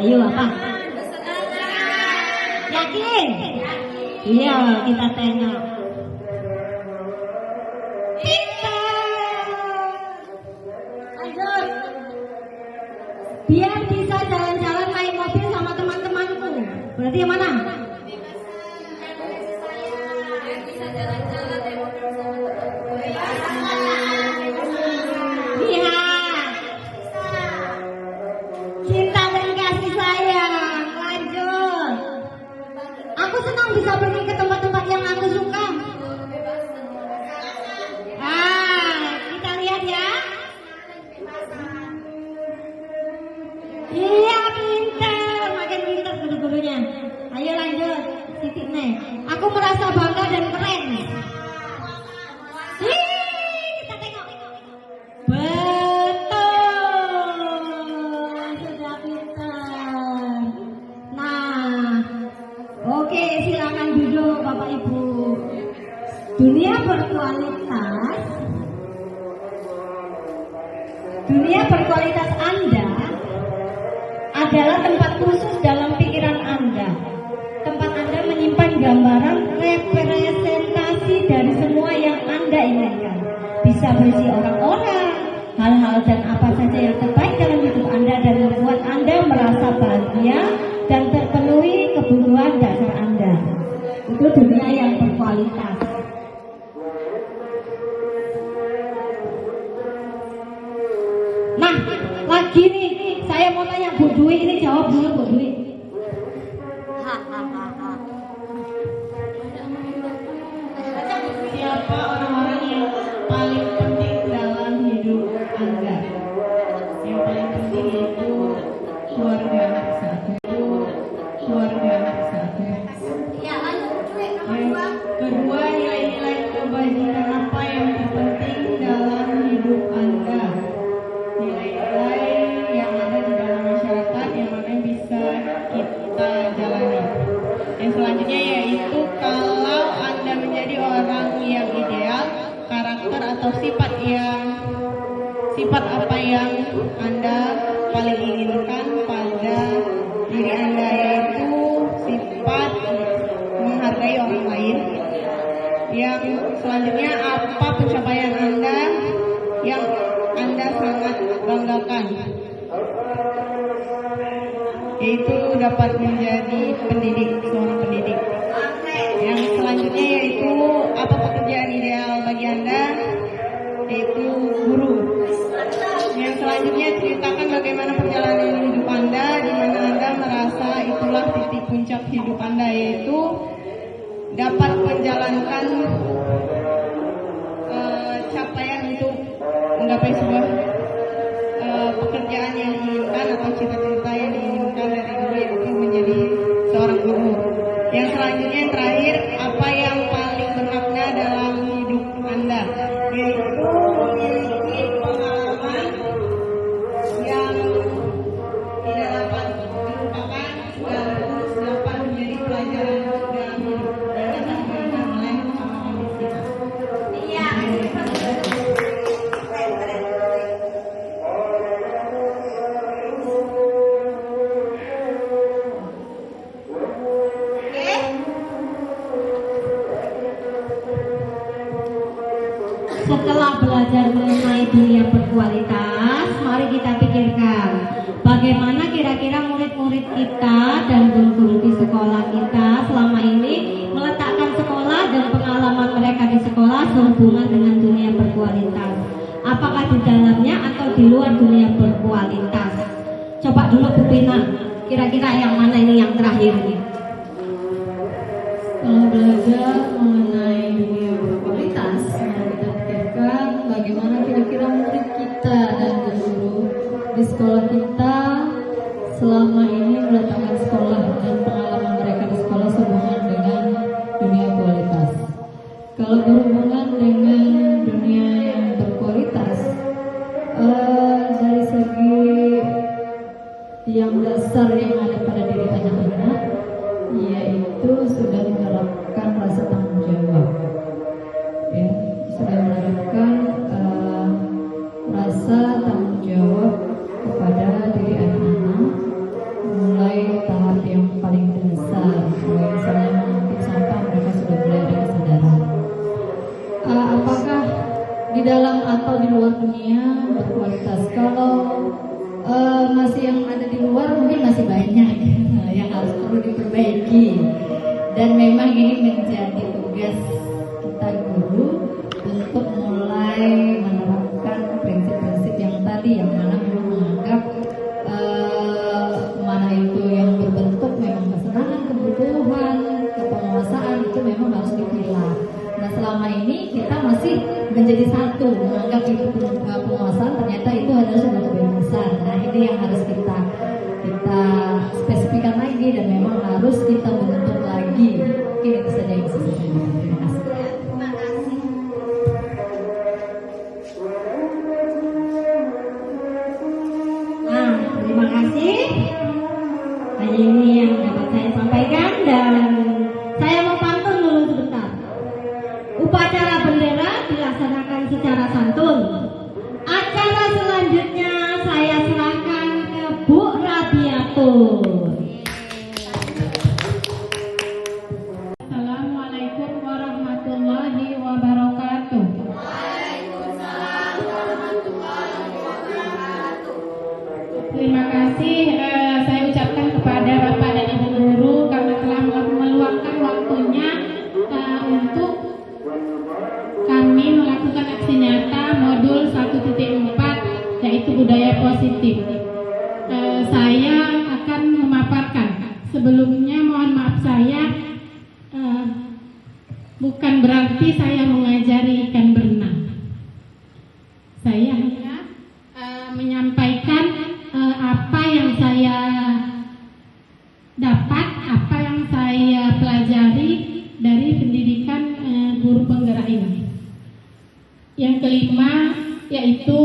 Ayo apa? Yakin? Iya, kita tengok. Pintar. Lanjut. Biar bisa jalan-jalan naik mobil sama teman-temanku. Berarti yang mana? Iya. Cinta dan kasih sayang. Lanjut. Aku senang bisa pergi ke tempat-tempat yang aku suka. Kita lihat ya. Iya, pintar, makin pintar guru-gurunya. Ayo lanjut, titik nih. Aku merasa bangga dan keren. Kita tengok. Betul, sudah pintar. Nah, oke, silakan duduk Bapak Ibu. Dunia berkualitas Anda adalah tempat khusus dalam pikiran Anda. Tempat Anda menyimpan gambaran representasi dari semua yang Anda inginkan. Bisa berisi orang-orang, hal-hal dan apa saja yang terbaik dalam hidup Anda dan membuat Anda merasa bahagia dan terpenuhi kebutuhan dasar Anda. Itu dunia yang berkualitas. Nah, lagi nih, saya mau tanya Bu Dwi, ini jawab dulu Bu Dwi. Siapa orang-orang yang paling penting dalam hidup Anda? Yang paling penting yaitu keluarga satu. Yang kedua, nilai-nilai kebajikan apa yang terpenting dalam hidup Anda? Nilai-nilai yang ada di dalam masyarakat yang mana bisa kita jalani. Yang selanjutnya yaitu kalau Anda menjadi orang yang ideal, karakter atau sifat apa yang Anda paling inginkan pada diri Anda, yaitu sifat menghargai orang lain. Yang selanjutnya, apa pencapaian Anda yang Anda sangat banggakan, yaitu dapat menjadi seorang pendidik. Yang selanjutnya yaitu apa pekerjaan ideal bagi Anda, yaitu guru. Yang selanjutnya, ceritakan bagaimana perjalanan hidup Anda di mana Anda merasa itulah titik puncak hidup Anda, yaitu dapat menjalankan capaian untuk menggapai sebuah pekerjaan yang diinginkan atau cita-cita yang diinginkan dari dulu, yaitu menjadi seorang guru. Yang selanjutnya, yang terakhir, apa yang paling bermakna dalam hidup Anda, yaitu memiliki pengalaman yang tidak dapat dilupakan sekaligus dapat menjadi pelajaran dalam hidup dan dapat diberikan oleh orang-orang di sekitar. Setelah belajar mengenai dunia berkualitas, mari kita pikirkan bagaimana kira-kira murid-murid kita dan guru-guru di sekolah kita selama ini meletakkan sekolah dan pengalaman mereka di sekolah sehubungan dengan dunia berkualitas. Apakah di dalamnya atau di luar dunia berkualitas? Coba dulu Bu Pina, kira-kira yang mana ini yang terakhir ini? Kalau belajar mengenai dunia berkualitas, mari kita pikirkan bagaimana kira-kira murid kita dan guru di sekolah kita selama ini meletakkan sekolah dan pengalaman mereka di sekolah sehubungan dengan dunia kualitas. Kalau berhubungan dengan dunia yang berkualitas, dari segi yang dasar yang ada pada diri anak-anak, yaitu sudah menerapkan rasa tanggung jawab, ya, sudah menerapkan rasa tanggung jawab kepada diri anak-anak, mulai tahap yang paling dasar, mulai misalnya mengangkut sampah, mereka sudah mulai ada kesadaran. Apakah di dalam atau di luar dunia berkualitas? Kalau masih yang ada di luar mungkin masih banyak yang harus perlu diperbaiki, dan memang ini menjadi tugas kita guru untuk mulai menerapkan prinsip-prinsip yang tadi, yang mana memang menganggap mana itu yang berbentuk memang kesenangan, kebutuhan, kepenguasaan itu memang harus dipilah. Nah, selama ini kita masih menjadi satu, menganggap itu penguasaan, ternyata itu adalah sebuah kebebasan. Nah, ini yang harus kita spesifikkan lagi dan memang harus kita bentuk lagi. Ini itu saja yang bisa saya sampaikan. Terima kasih. Nah, terima kasih. Hanya ini yang dapat saya sampaikan, dan saya mau pantun dulu sebentar. Upacara bendera dilaksanakan secara santun. Acara selanjutnya saya serahkan ke Bu Radiatur. Assalamualaikum warahmatullahi wabarakatuh. Terima kasih saya ucapkan kepada Bapak dan Ibu guru karena telah meluangkan waktunya untuk kami melakukan aksi nyata modul 1.4, yaitu yaitu budaya positif. Saya akan memaparkan. Sebelumnya mohon maaf saya bukan berarti saya mengajari ikan berenang. Saya hanya menyampaikan apa yang saya dapat, apa yang saya pelajari dari pendidikan guru penggerak ini. Yang kelima yaitu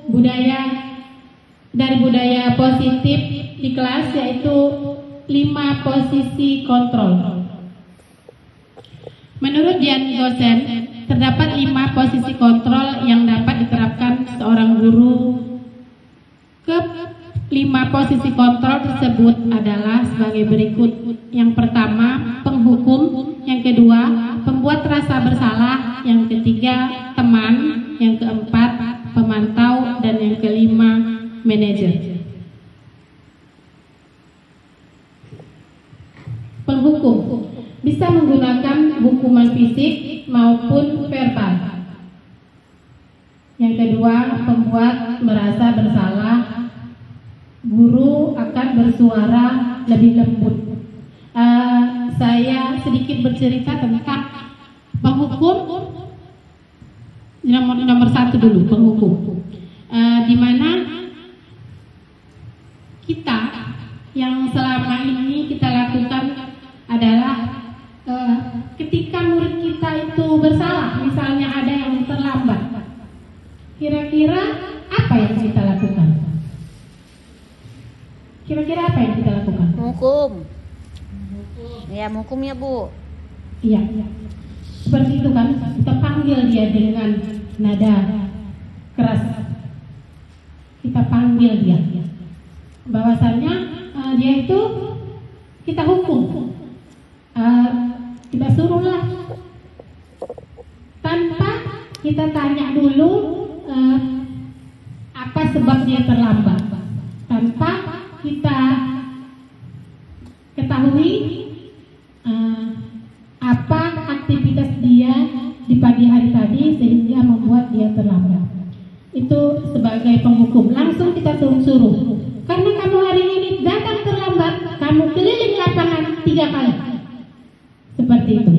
budaya positif di kelas, yaitu 5 posisi kontrol. Menurut Dian dosen, terdapat 5 posisi kontrol yang dapat diterapkan seorang guru. Ke-5 posisi kontrol tersebut adalah sebagai berikut. Yang pertama, penghukum. Yang kedua, pembuat rasa bersalah. Yang ketiga, teman. Yang keempat, pemantau. Dan yang kelima, manajer. Penghukum bisa menggunakan hukuman fisik maupun verbal. Yang kedua, pembuat merasa bersalah. Guru akan bersuara lebih lembut. Saya sedikit bercerita tentang penghukum. Nomor 1 dulu, penghukum. Di mana kita yang selama ini kita lakukan adalah ketika murid kita itu bersalah, misalnya ada yang terlambat, kira-kira apa yang kita lakukan? Kira-kira apa yang kita lakukan? Hukum. Ya, hukum ya, Bu. Iya. Seperti itu kan, kita panggil dia dengan nada keras. Kita panggil dia. Bahwasanya dia itu kita hukum. Kita suruhlah tanpa kita tanya dulu apa sebab dia terlambat, tanpa kita ketahui apa aktivitas dia di pagi hari tadi sehingga membuat dia terlambat. Itu sebagai penghukum. Langsung kita suruh, karena kamu hari ini datang terlambat, kamu keliling lapangan 3 kali. Seperti itu.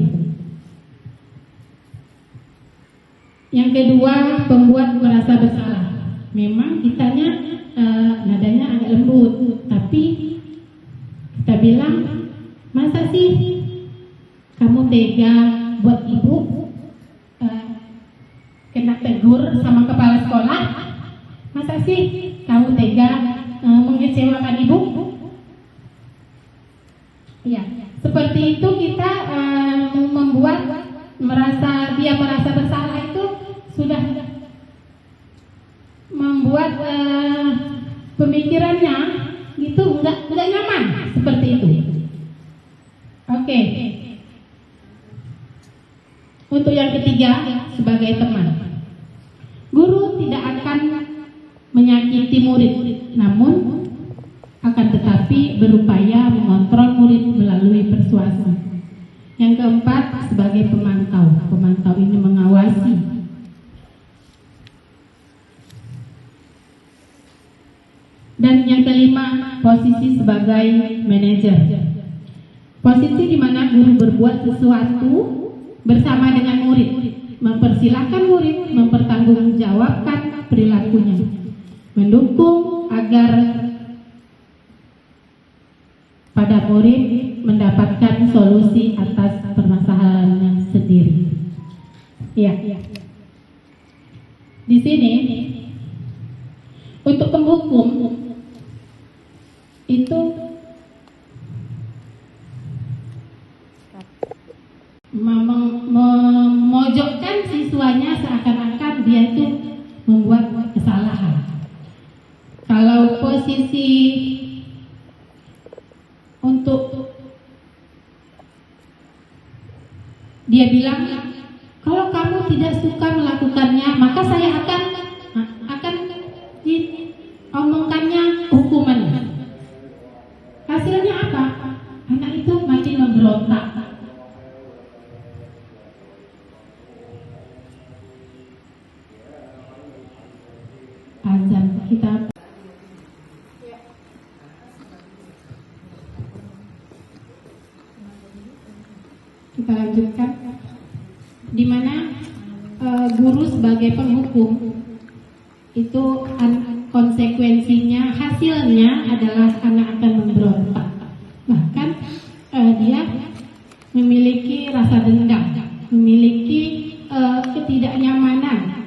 Yang kedua, pembuat merasa bersalah. Memang kitanya nadanya agak lembut, tapi kita bilang, masa sih kamu tega buat ibu kena tegur sama kepala sekolah? Masa sih kamu tega mengecewakan ibu? Ya, seperti itu kita membuat dia merasa bersalah, itu sudah membuat pemikirannya itu nggak nyaman, seperti itu. Oke. Untuk yang ketiga, sebagai teman, guru tidak akan menyakiti murid, namun akan tetapi berupaya mengontrol murid melalui persuasi. Yang keempat, sebagai pemantau. Pemantau ini mengawasi. Dan yang kelima, posisi sebagai manajer. Posisi di mana guru berbuat sesuatu bersama dengan murid, mempersilahkan murid mempertanggungjawabkan perilakunya, mendukung agar pada murid mendapatkan solusi atas permasalahannya sendiri. Ya. Di sini untuk penghukum itu memojokkan siswanya seakan-akan dia itu membuat kesalahan. Kalau posisi untuk dia bilang, kalau kamu tidak suka melakukannya, maka saya akan diomongkannya hukumannya. Hasilnya apa? Anak itu makin memberontak. azan. Kita lanjutkan, di mana guru sebagai penghukum itu konsekuensinya, hasilnya adalah anak akan memberontak, bahkan dia memiliki rasa dendam, memiliki ketidaknyamanan.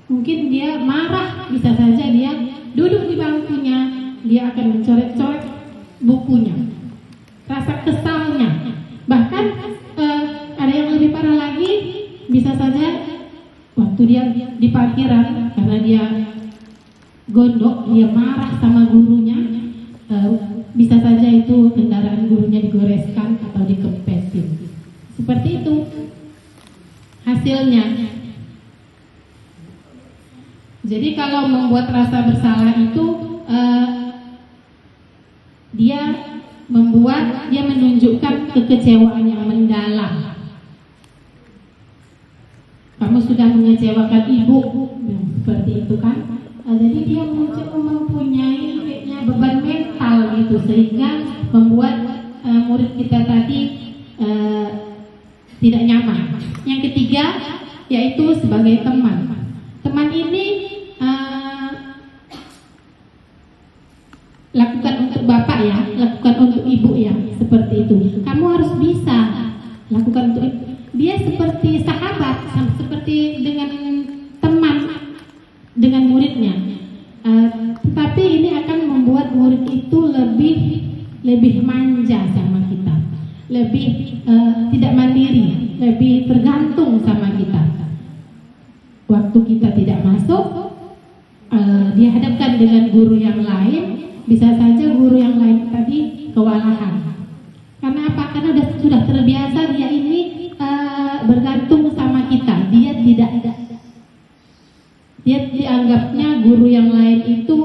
Mungkin dia marah, bisa saja dia duduk di bangkunya, dia akan mencoret-coret bukunya, rasa kesalnya. Bahkan ada yang lebih parah lagi, bisa saja waktu dia di parkiran karena dia gondok, dia marah sama gurunya, bisa saja itu kendaraan gurunya digoreskan atau dikempesin. Seperti itu hasilnya. Jadi kalau membuat rasa bersalah itu dia menunjukkan kekecewaan yang mendalam. Kamu sudah mengecewakan ibu, seperti itu kan? Jadi dia mempunyai beban mental gitu, sehingga membuat murid kita tadi tidak nyaman. Yang ketiga yaitu sebagai teman. Teman ini lakukan untuk bapak ya, lakukan untuk ibu ya, seperti itu. Kamu harus bisa lakukan untuk ibu. Dia seperti sahabat, seperti dengan teman dengan muridnya. Tetapi ini akan membuat murid itu lebih manja sama kita, lebih tidak mandiri, lebih tergantung sama kita. Waktu kita tidak masuk, dihadapkan dengan guru yang lain, bisa saja guru yang lain tadi kewalahan. Karena apa? Karena sudah terbiasa dia ini bergantung sama kita. Dia dianggapnya guru yang lain itu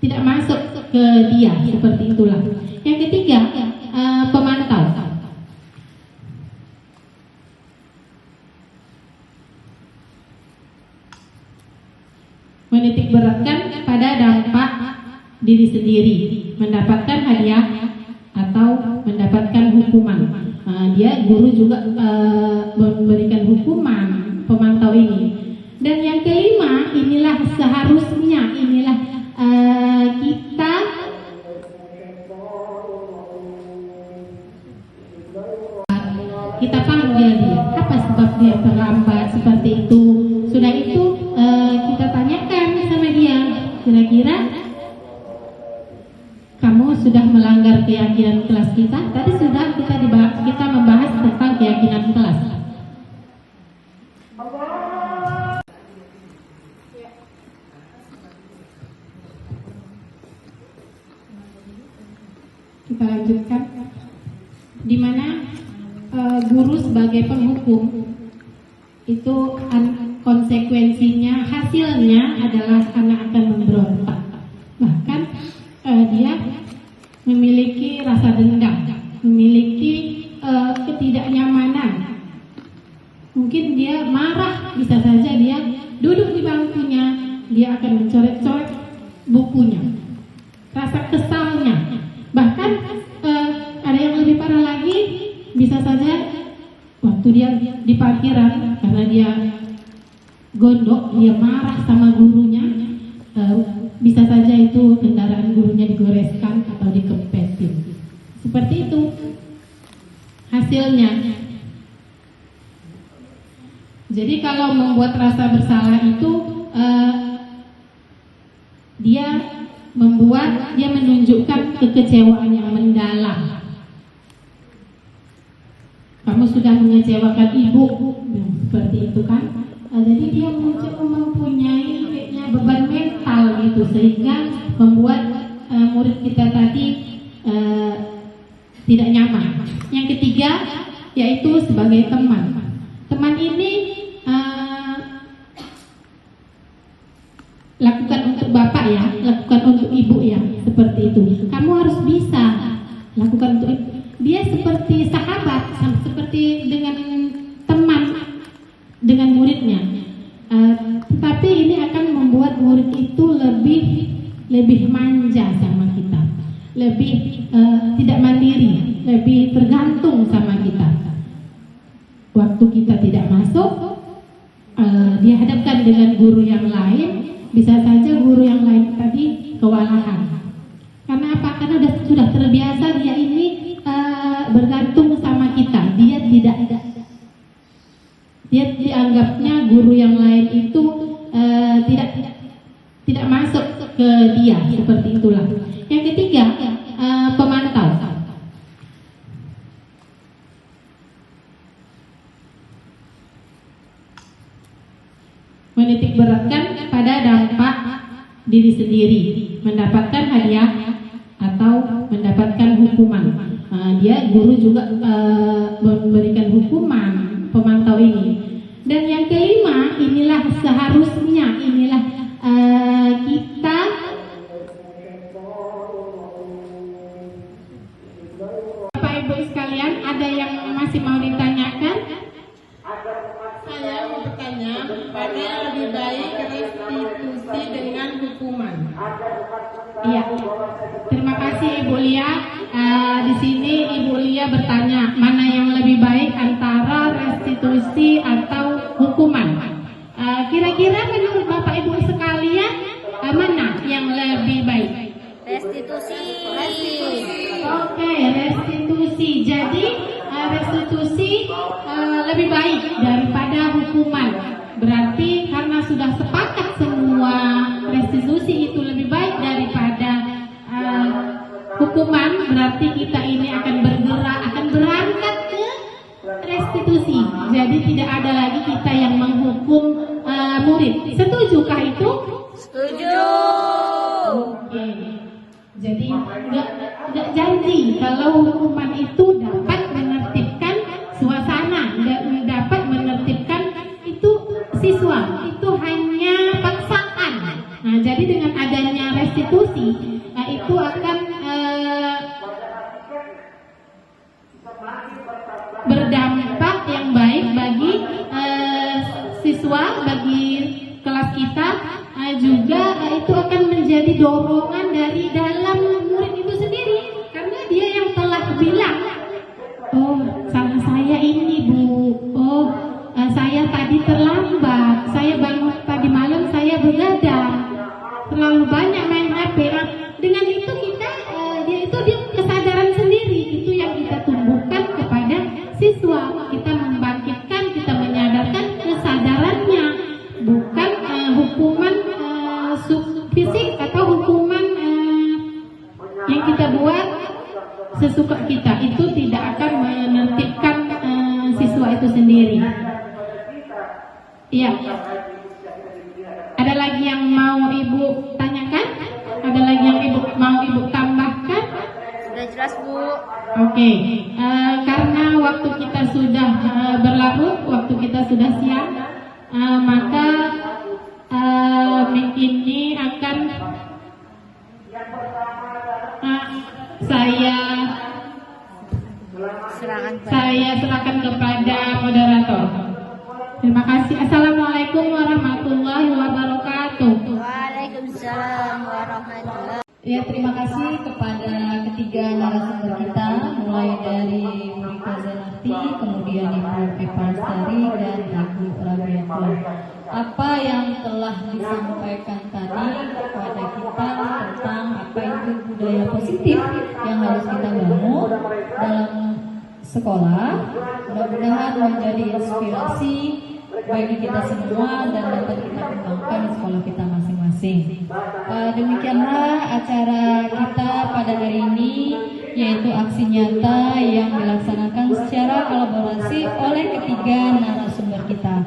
tidak masuk ke dia, seperti itulah. Yang ketiga, pemantau. Menitik beratkan pada dampak diri sendiri, mendapatkan hadiah atau mendapatkan hukuman. Dia guru juga memberikan hukuman pemantau ini. Dan yang kelima, inilah seharusnya kita panggil dia. Apa sebab dia terlambat seperti itu? Sudah itu kita tanyakan sama dia, kira-kira kamu sudah melanggar keyakinan kelas kita? Tadi sudah kita membahas tentang keyakinan kelas. Kita lanjutkan, di mana guru sebagai penghukum itu konsekuensinya, hasilnya adalah anak akan memberontak, bahkan dia memiliki rasa dendam, memiliki ketidaknyamanan. Mungkin dia marah, bisa saja dia duduk di bangkunya, dia akan mencoret-coret bukunya, rasa kesalnya. Bahkan ada yang lebih parah lagi, bisa saja waktu dia di parkiran karena dia gondok, dia marah sama gurunya, bisa saja itu kendaraan gurunya digoreskan atau dikempesin. Seperti itu hasilnya. Jadi kalau membuat rasa bersalah itu dia menunjukkan kekecewaan yang mendalam. Kamu sudah mengecewakan ibu, seperti itu kan? Jadi dia mempunyai beban mental gitu, sehingga membuat murid kita tadi tidak nyaman. Yang ketiga yaitu sebagai teman. Teman ini lakukan untuk bapak ya, lakukan untuk ibu ya, seperti itu. Kamu harus bisa lakukan untuk ibu. Dia seperti sahabat, seperti dengan teman dengan muridnya. Tetapi lebih manja sama kita, lebih tidak mandiri, lebih tergantung sama kita. Waktu kita tidak masuk, dihadapkan dengan guru yang lain, bisa saja guru yang lain tadi kewalahan. Karena apa? Karena sudah terbiasa dia ini bergantung sama kita. Dia dianggapnya guru yang lain itu tidak masuk ke dia, seperti itulah. Yang ketiga, pemantau. Menitik beratkan pada dampak diri sendiri, mendapatkan hadiah atau mendapatkan hukuman. Dia guru juga memberikan hukuman pemantau ini. Dan yang kelima, inilah seharusnya kita Bapak Ibu sekalian, ada yang masih mau ditanyakan? Saya mau bertanya, mana yang lebih baik restitusi dengan hukuman? Iya. Terima kasih Ibu Lia. Di sini Ibu Lia bertanya, mana yang lebih baik antara restitusi atau hukuman? Kira-kira menurut Bapak Ibu sekalian, mana yang lebih baik? Restitusi. Oke, restitusi. Jadi restitusi lebih baik daripada hukuman. Berarti karena sudah sepakat semua restitusi itu lebih baik daripada hukuman, berarti kita ini akan berangkat ke restitusi. Jadi tidak ada lagi kita yang menghukum murid. Setujukah itu? Setuju. Oke. Jadi nggak janji kalau hukuman itu dapat menertibkan suasana, dapat menertibkan itu siswa. Itu hanya paksaan. Nah, jadi dengan adanya restitusi, itu akan berdampak yang baik bagi siswa, bagi kelas kita, juga itu akan menjadi dorongan dari dalam murid itu sendiri, karena dia yang telah bilang, oh salah saya ini Bu, oh saya tadi terlambat, saya bangun tadi malam, saya begadang, terlalu banyak main HP. Dengan itu dia kesadaran sendiri, itu yang kita tumbuhkan kepada siswa. Kita membangkitkan, kita menyadarkan kesadarannya, bukan hukuman fisik atau hukuman yang kita buat sesuka kita. Itu tidak akan menertibkan siswa itu sendiri. Iya. Ada lagi yang mau Ibu tanyakan? Ada lagi yang mau Ibu tambahkan? Sudah jelas Bu. Oke. Karena waktu kita sudah berlarut, waktu kita sudah siang, maka ini akan saya serahkan kepada moderator. Terima kasih. Assalamualaikum warahmatullahi wabarakatuh. Waalaikumsalam warahmatullahi. Ya, terima kasih kepada ketiga narasumber kita, mulai dari Rika Zanati, kemudian Ibu Eva Lestari, dan Ibu Rabiatullah. Apa yang telah disampaikan tadi kepada kita tentang apa itu budaya positif yang harus kita bangun dalam sekolah, mudah-mudahan menjadi inspirasi bagi kita semua dan dapat kita kembangkan di sekolah kita masing-masing. Demikianlah acara kita pada hari ini, yaitu aksi nyata yang dilaksanakan secara kolaborasi oleh ketiga narasumber kita.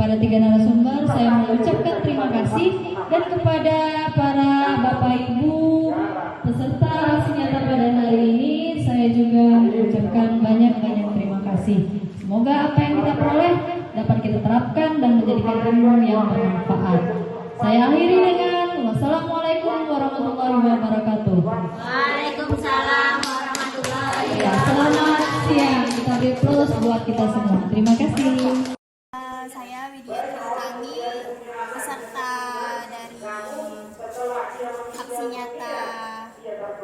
Pada tiga narasumber saya mengucapkan terima kasih, dan kepada para Bapak Ibu peserta aksi nyata pada hari ini saya juga mengucapkan banyak-banyak terima kasih. Semoga apa yang kita peroleh dapat kita terapkan dan menjadikan ilmu yang bermanfaat. Saya akhiri dengan wassalamualaikum warahmatullahi wabarakatuh. Waalaikumsalam warahmatullahi wabarakatuh. Selamat siang, kita beri plus buat kita semua. Terima kasih. Saya Widya Triutangi, peserta dari aksinya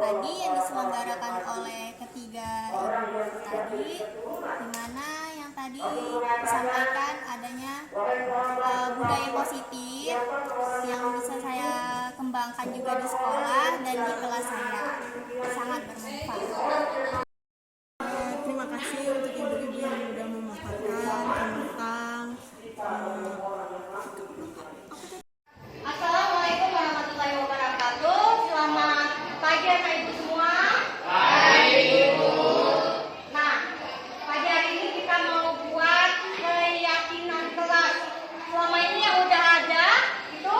tadi yang diselenggarakan oleh ketiga ibu tadi, di mana yang tadi disampaikan adanya budaya positif yang bisa saya kembangkan juga di sekolah dan di kelas saya, sangat bermanfaat. Terima kasih untuk ibu-ibu yang sudah memaparkan tentang Assalamualaikum warahmatullahi wabarakatuh. Selamat pagi anak ibu semua. Nah, pagi hari ini kita mau buat keyakinan kelas. Selama ini yang udah ada itu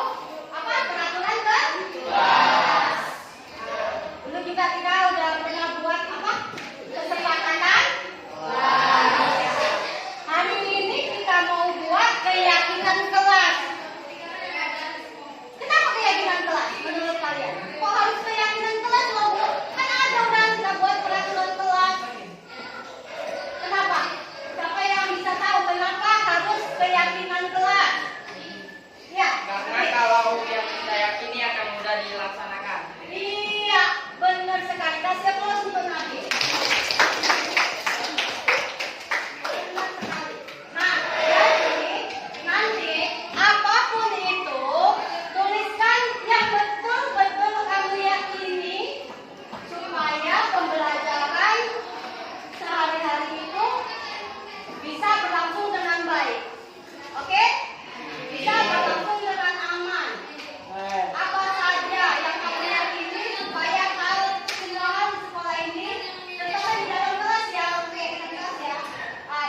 apa, peraturan kan? Dulu juga kita udah pernah buat apa, kesepakatan. Hari ini kita mau buat keyakinan kelas. Kenapa keyakinan kelas menurut kalian? Kok harus keyakinan kelas loh, Bu? Kan ada udah kita buat peraturan kelas. Kenapa? Siapa yang bisa tahu kenapa harus keyakinan kelas? Ya. Karena kalau yang kita yakini akan mudah dilaksanakan. Iya, benar sekali. Kasih aplaus untuk Nabi. Benar sekali. Nah, jadi nanti apapun itu tuliskan yang betul-betul kamu yakini supaya pembelajaran sehari-hari itu bisa berlangsung dengan baik. Oke? Bisa berlangsung dengan aman. Apa saja yang kamu yakini supaya semua di sekolah ini terutama di dalam kelas ya, oke, kelas ya,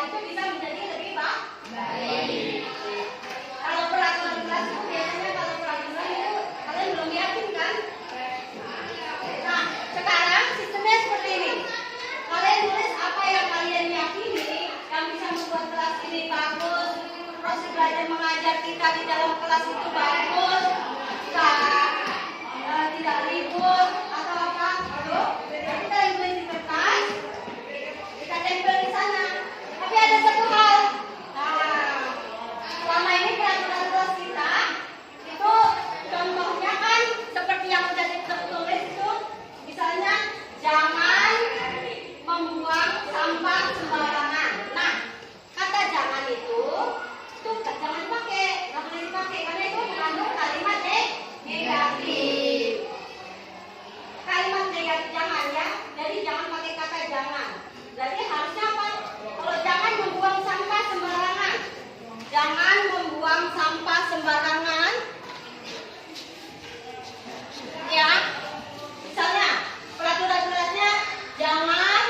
itu bisa menjadi lebih baik. Kalau peraturan kelas itu biasanya kalau peraturan itu kalian belum yakin kan? Nah, sekarang sistemnya seperti ini. Kalian tulis apa yang kalian yakini yang bisa membuat kelas ini bagus, proses belajar mengajar kita di dalam kelas itu bagus, tidak ribut atau apa. Kita tulis di kertas, kita tempel di sana. Tapi ada satu hal. Nah, selama ini peraturan kelas kita itu contohnya kan seperti yang sudah ditulis itu, misalnya jangan membuang sampah sembarangan. Nah, kata jangan itu jangan dipakai, nggak boleh dipakai karena itu mengandung kalimat negatif. Kalimat negatif jangan ya, jadi jangan pakai kata jangan. Berarti harusnya apa? Kalau jangan membuang sampah sembarangan, jangan membuang sampah sembarangan. Ya, misalnya peraturan-peraturannya jangan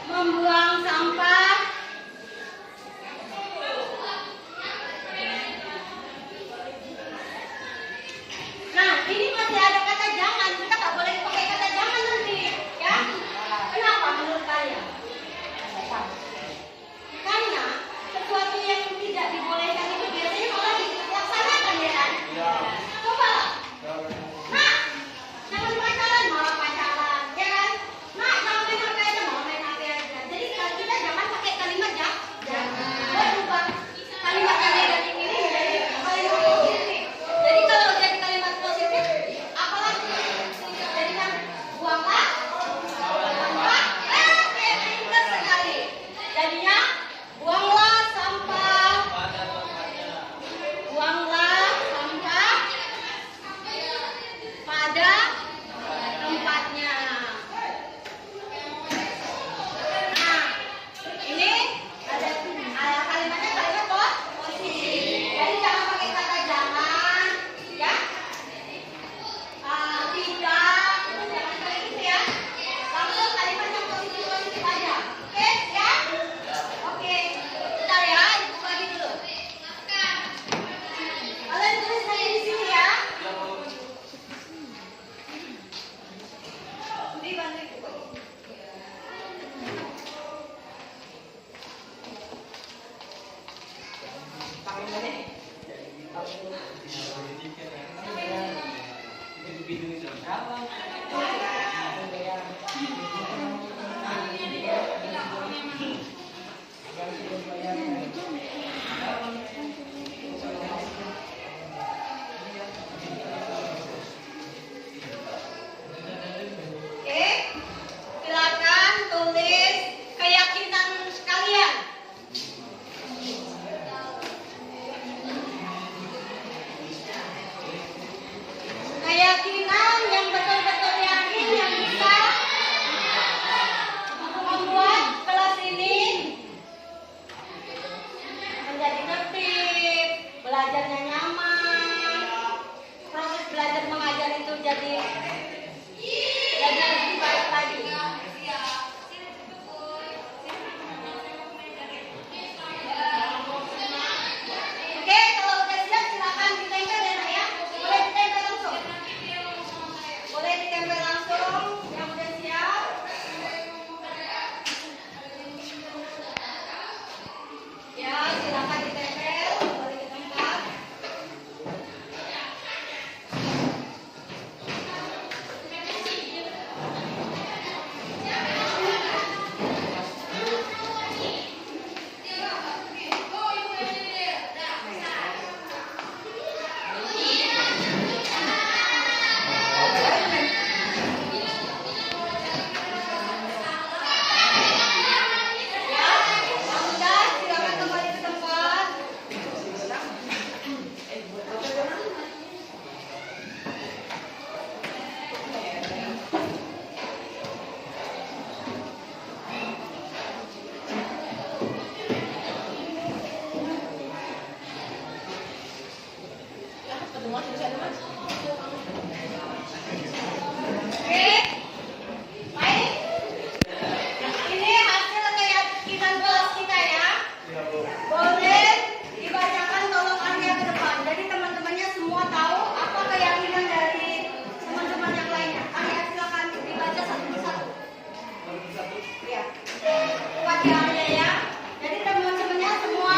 membuang sampah Nah, ini masih ada kata jangan, kita nggak boleh pakai kata jangan nanti, ya? Kenapa menurut kalian? Karena sesuatu yang tidak dibolehkan itu biasanya malah dilaksanakan, ya kan? Coba lah. Nah, jangan pacaran, malah pacaran, ya kan? Nah, jangan main HP aja, malah main HP aja. Jadi kita jangan pakai kalimat jangan. Berubah kalimat yang negatif ini menjadi kalimat positif. Jadi kalau jadi kalimat positif, apalagi jadikan buanglah sampah. Pintar sekali. Jadinya buanglah sampah. Buanglah sampah pada tempatnya. Nah, ini ada kalimatnya kalimat positif. Jadi jangan pakai kata jangan, ya. Tidak, itu jangan kayak gitu ya. Langsung kalimat yang positif aja. Oke, ya? Oke. Bentar ya, ibu bagi dulu. Kalian tulis saya di sini ya. Dibantu ibu. jadi lebih baik lagi. Oke, kalau udah siap silakan ditempel ya Nak ya. Boleh ditempel langsung. Boleh ditempel langsung yang udah siap. Ya, silakan ditempel, boleh di tempat. Ini hasil keyakinan kelas kita ya. Boleh dibacakan tolong area ke depan. Jadi teman-temannya semua tahu apa keyakinan dari teman-teman yang lainnya. Area silakan dibaca satu persatu. Iya. Buat area ya. Jadi teman-temannya semua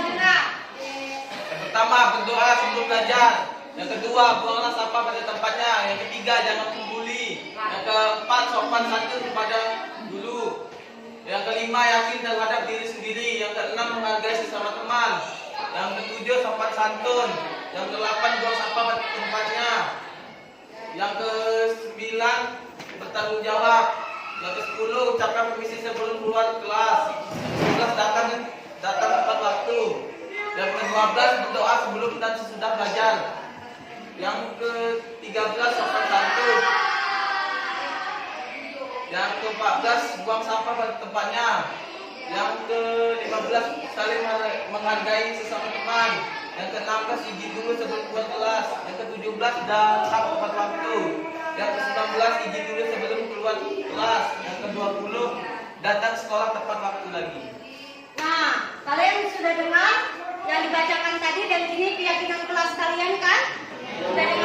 dengar. Yang pertama, berdoa sebelum belajar. Yang kedua, buanglah sampah pada tempatnya. Yang ketiga, jangan membuli. Yang keempat, sopan santun kepada guru. Yang kelima, yakin terhadap diri sendiri. Yang keenam, menghargai sesama teman. Yang ketujuh, sopan santun. Yang kedelapan, buang sampah pada tempatnya. Yang kesembilan, bertanggung jawab. Yang ke-10, ucapkan permisi sebelum keluar kelas. Yang ke-11, datang tepat waktu. Yang ke-12, berdoa sebelum dan sesudah belajar. Yang ke-13, sopan santun. Yang ke-14, buang sampah pada tempatnya. Yang ke-15, saling menghargai sesama teman. Yang ke-16, izin dulu sebelum keluar kelas. Yang ke-17, datang tepat waktu. Yang ke-19, izin dulu sebelum keluar kelas. Yang ke-20, datang sekolah tepat waktu lagi. Nah, kalian sudah dengar yang dibacakan tadi dan ini keyakinan kelas kalian kan? Sudah dengar?